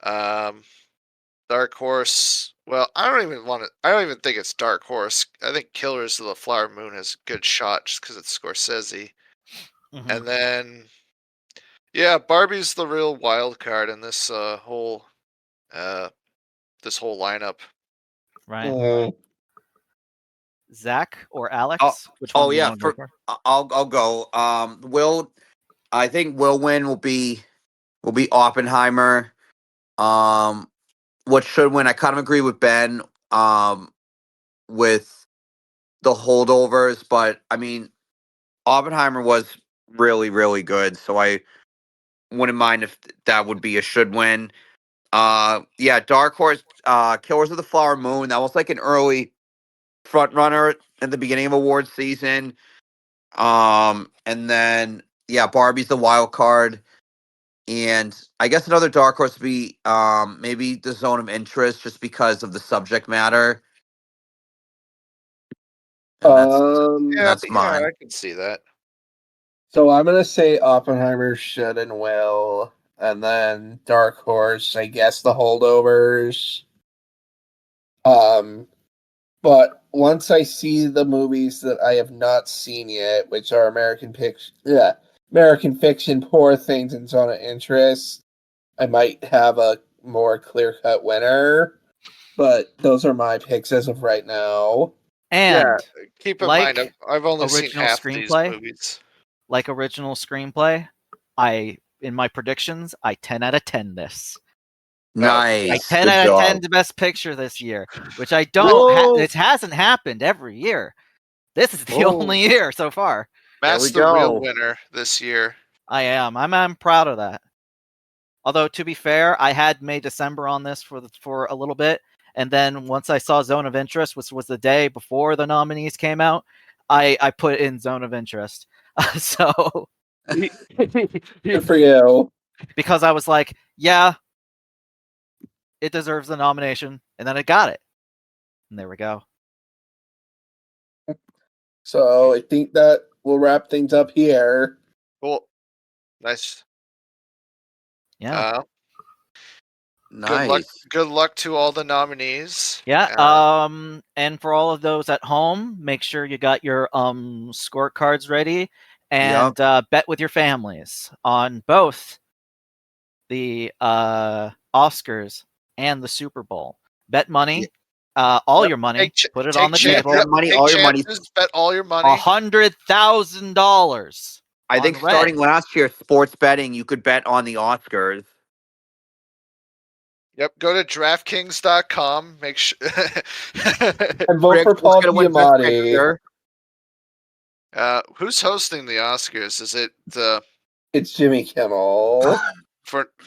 Dark horse Well, I don't even think it's Dark Horse. I think Killers of the Flower Moon has a good shot just because it's Scorsese. Mhm. And then, yeah, Barbie's the real wild card in this whole lineup. Right. Zach or Alex? Which one do you want to go for? I'll go. I think will win will be Oppenheimer. What should win? I kind of agree with Ben. With the holdovers, but I mean, Oppenheimer was really, really good, so I wouldn't mind if that would be a should win. Yeah, Dark Horse, Killers of the Flower Moon. That was like an early front runner at the beginning of awards season. And then yeah, Barbie's the wild card, and I guess another dark horse would be maybe The Zone of Interest, just because of the subject matter. And that's mine. I can see that. So I'm gonna say Oppenheimer should and will, and then Dark Horse, I guess the holdovers. But once I see the movies that I have not seen yet, which are American Fiction, Poor Things, and Zone of Interest, I might have a more clear-cut winner. But those are my picks as of right now. And keep in mind, I've only seen half these movies. Like original screenplay, in my predictions, I 10 out of 10 this. Nice. I 10 out of 10 the best picture this year, which I don't. It hasn't happened every year. This is the only year so far. Matt's the real winner this year. I am. I'm proud of that. Although, to be fair, I had May December on this for a little bit, and then once I saw Zone of Interest, which was the day before the nominees came out, I put in Zone of Interest. So good for you. Because I was like, yeah, it deserves the nomination, and then I got it. And there we go. So I think that will wrap things up here. Cool. Nice. Yeah. Nice. Good luck to all the nominees. Yeah. And for all of those at home, make sure you got your scorecards ready and bet with your families on both the Oscars and the Super Bowl. Bet money. All your money. Put it on the table. All your money. Bet all your money. $100,000. I think starting last year, sports betting, you could bet on the Oscars. Yep, go to DraftKings.com. Make sure and vote for Paul Giamatti. Who's hosting the Oscars? Is it? It's Jimmy Kimmel.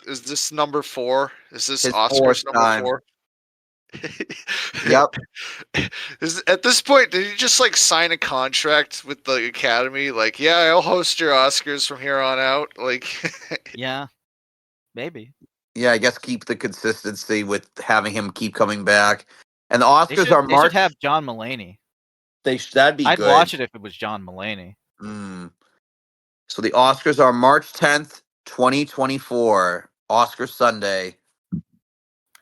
Is this number 4? Is this His Oscars number 4? Yep. At this point, did you just like sign a contract with the Academy? Like, yeah, I'll host your Oscars from here on out. Like, yeah, maybe. Yeah, I guess keep the consistency with having him keep coming back. And the Oscars are March. They should have John Mulaney. That'd be I'd good. I'd watch it if it was John Mulaney. So the Oscars are March 10th, 2024. Oscar Sunday.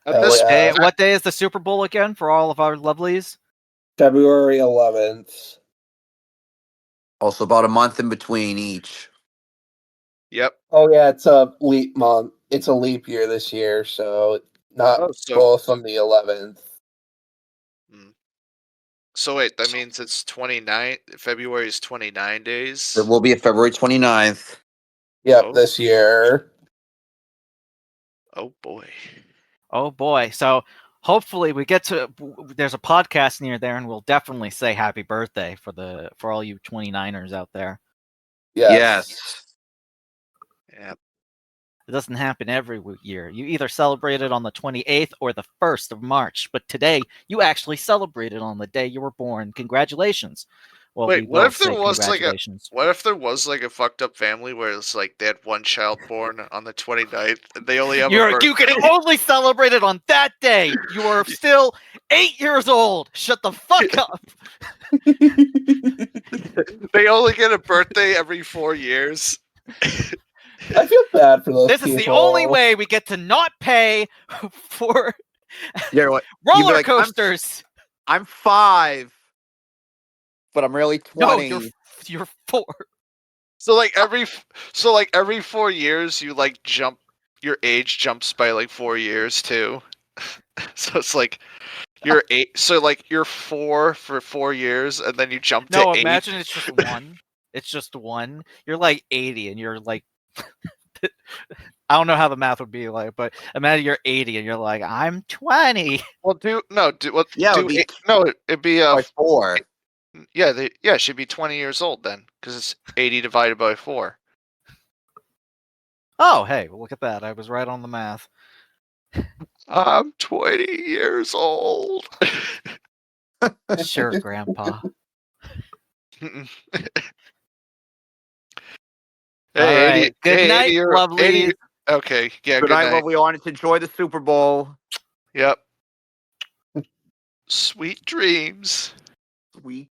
What day is the Super Bowl again for all of our lovelies? February 11th. Also about a month in between each. Yep. Oh yeah, it's a leap month. It's a leap year this year, so not both on the 11th. So wait, that means it's 29. February is 29 days. It will be February 29th. Yep, this year. Oh boy. Oh boy. So hopefully we get to. There's a podcast near there, and we'll definitely say happy birthday for all you 29ers out there. Yes. Yeah. It doesn't happen every year. You either celebrate it on the 28th or the 1st of March. But today, you actually celebrated on the day you were born. Congratulations. Well, wait, what if there was like a fucked up family where it's like they had one child born on the 29th and they only have you can only celebrate it on that day. You are still 8 years old. Shut the fuck up. They only get a birthday every 4 years. I feel bad for those people. This is the only way we get to not pay for You're like, you'd be Roller like, coasters. I'm 5, but I'm really 20. No, you're 4. So like every 4 years, you like jump. Your age jumps by like 4 years too. So it's like you're 8. So like you're 4 for 4 years, and then you jump to No, 8. imagine it's just 1. It's just 1. You're like 80, and you're like, I don't know how the math would be like, but imagine you're 80, and you're like, I'm 20. Well, it'd be By 4. it should be 20 years old then, because it's 80 divided by 4. Oh, hey, look at that. I was right on the math. I'm 20 years old. Sure, Grandpa. All right. Good night, lovely. Okay, yeah, Good night, lovely audience. Enjoy the Super Bowl. Yep. Sweet dreams. Sweet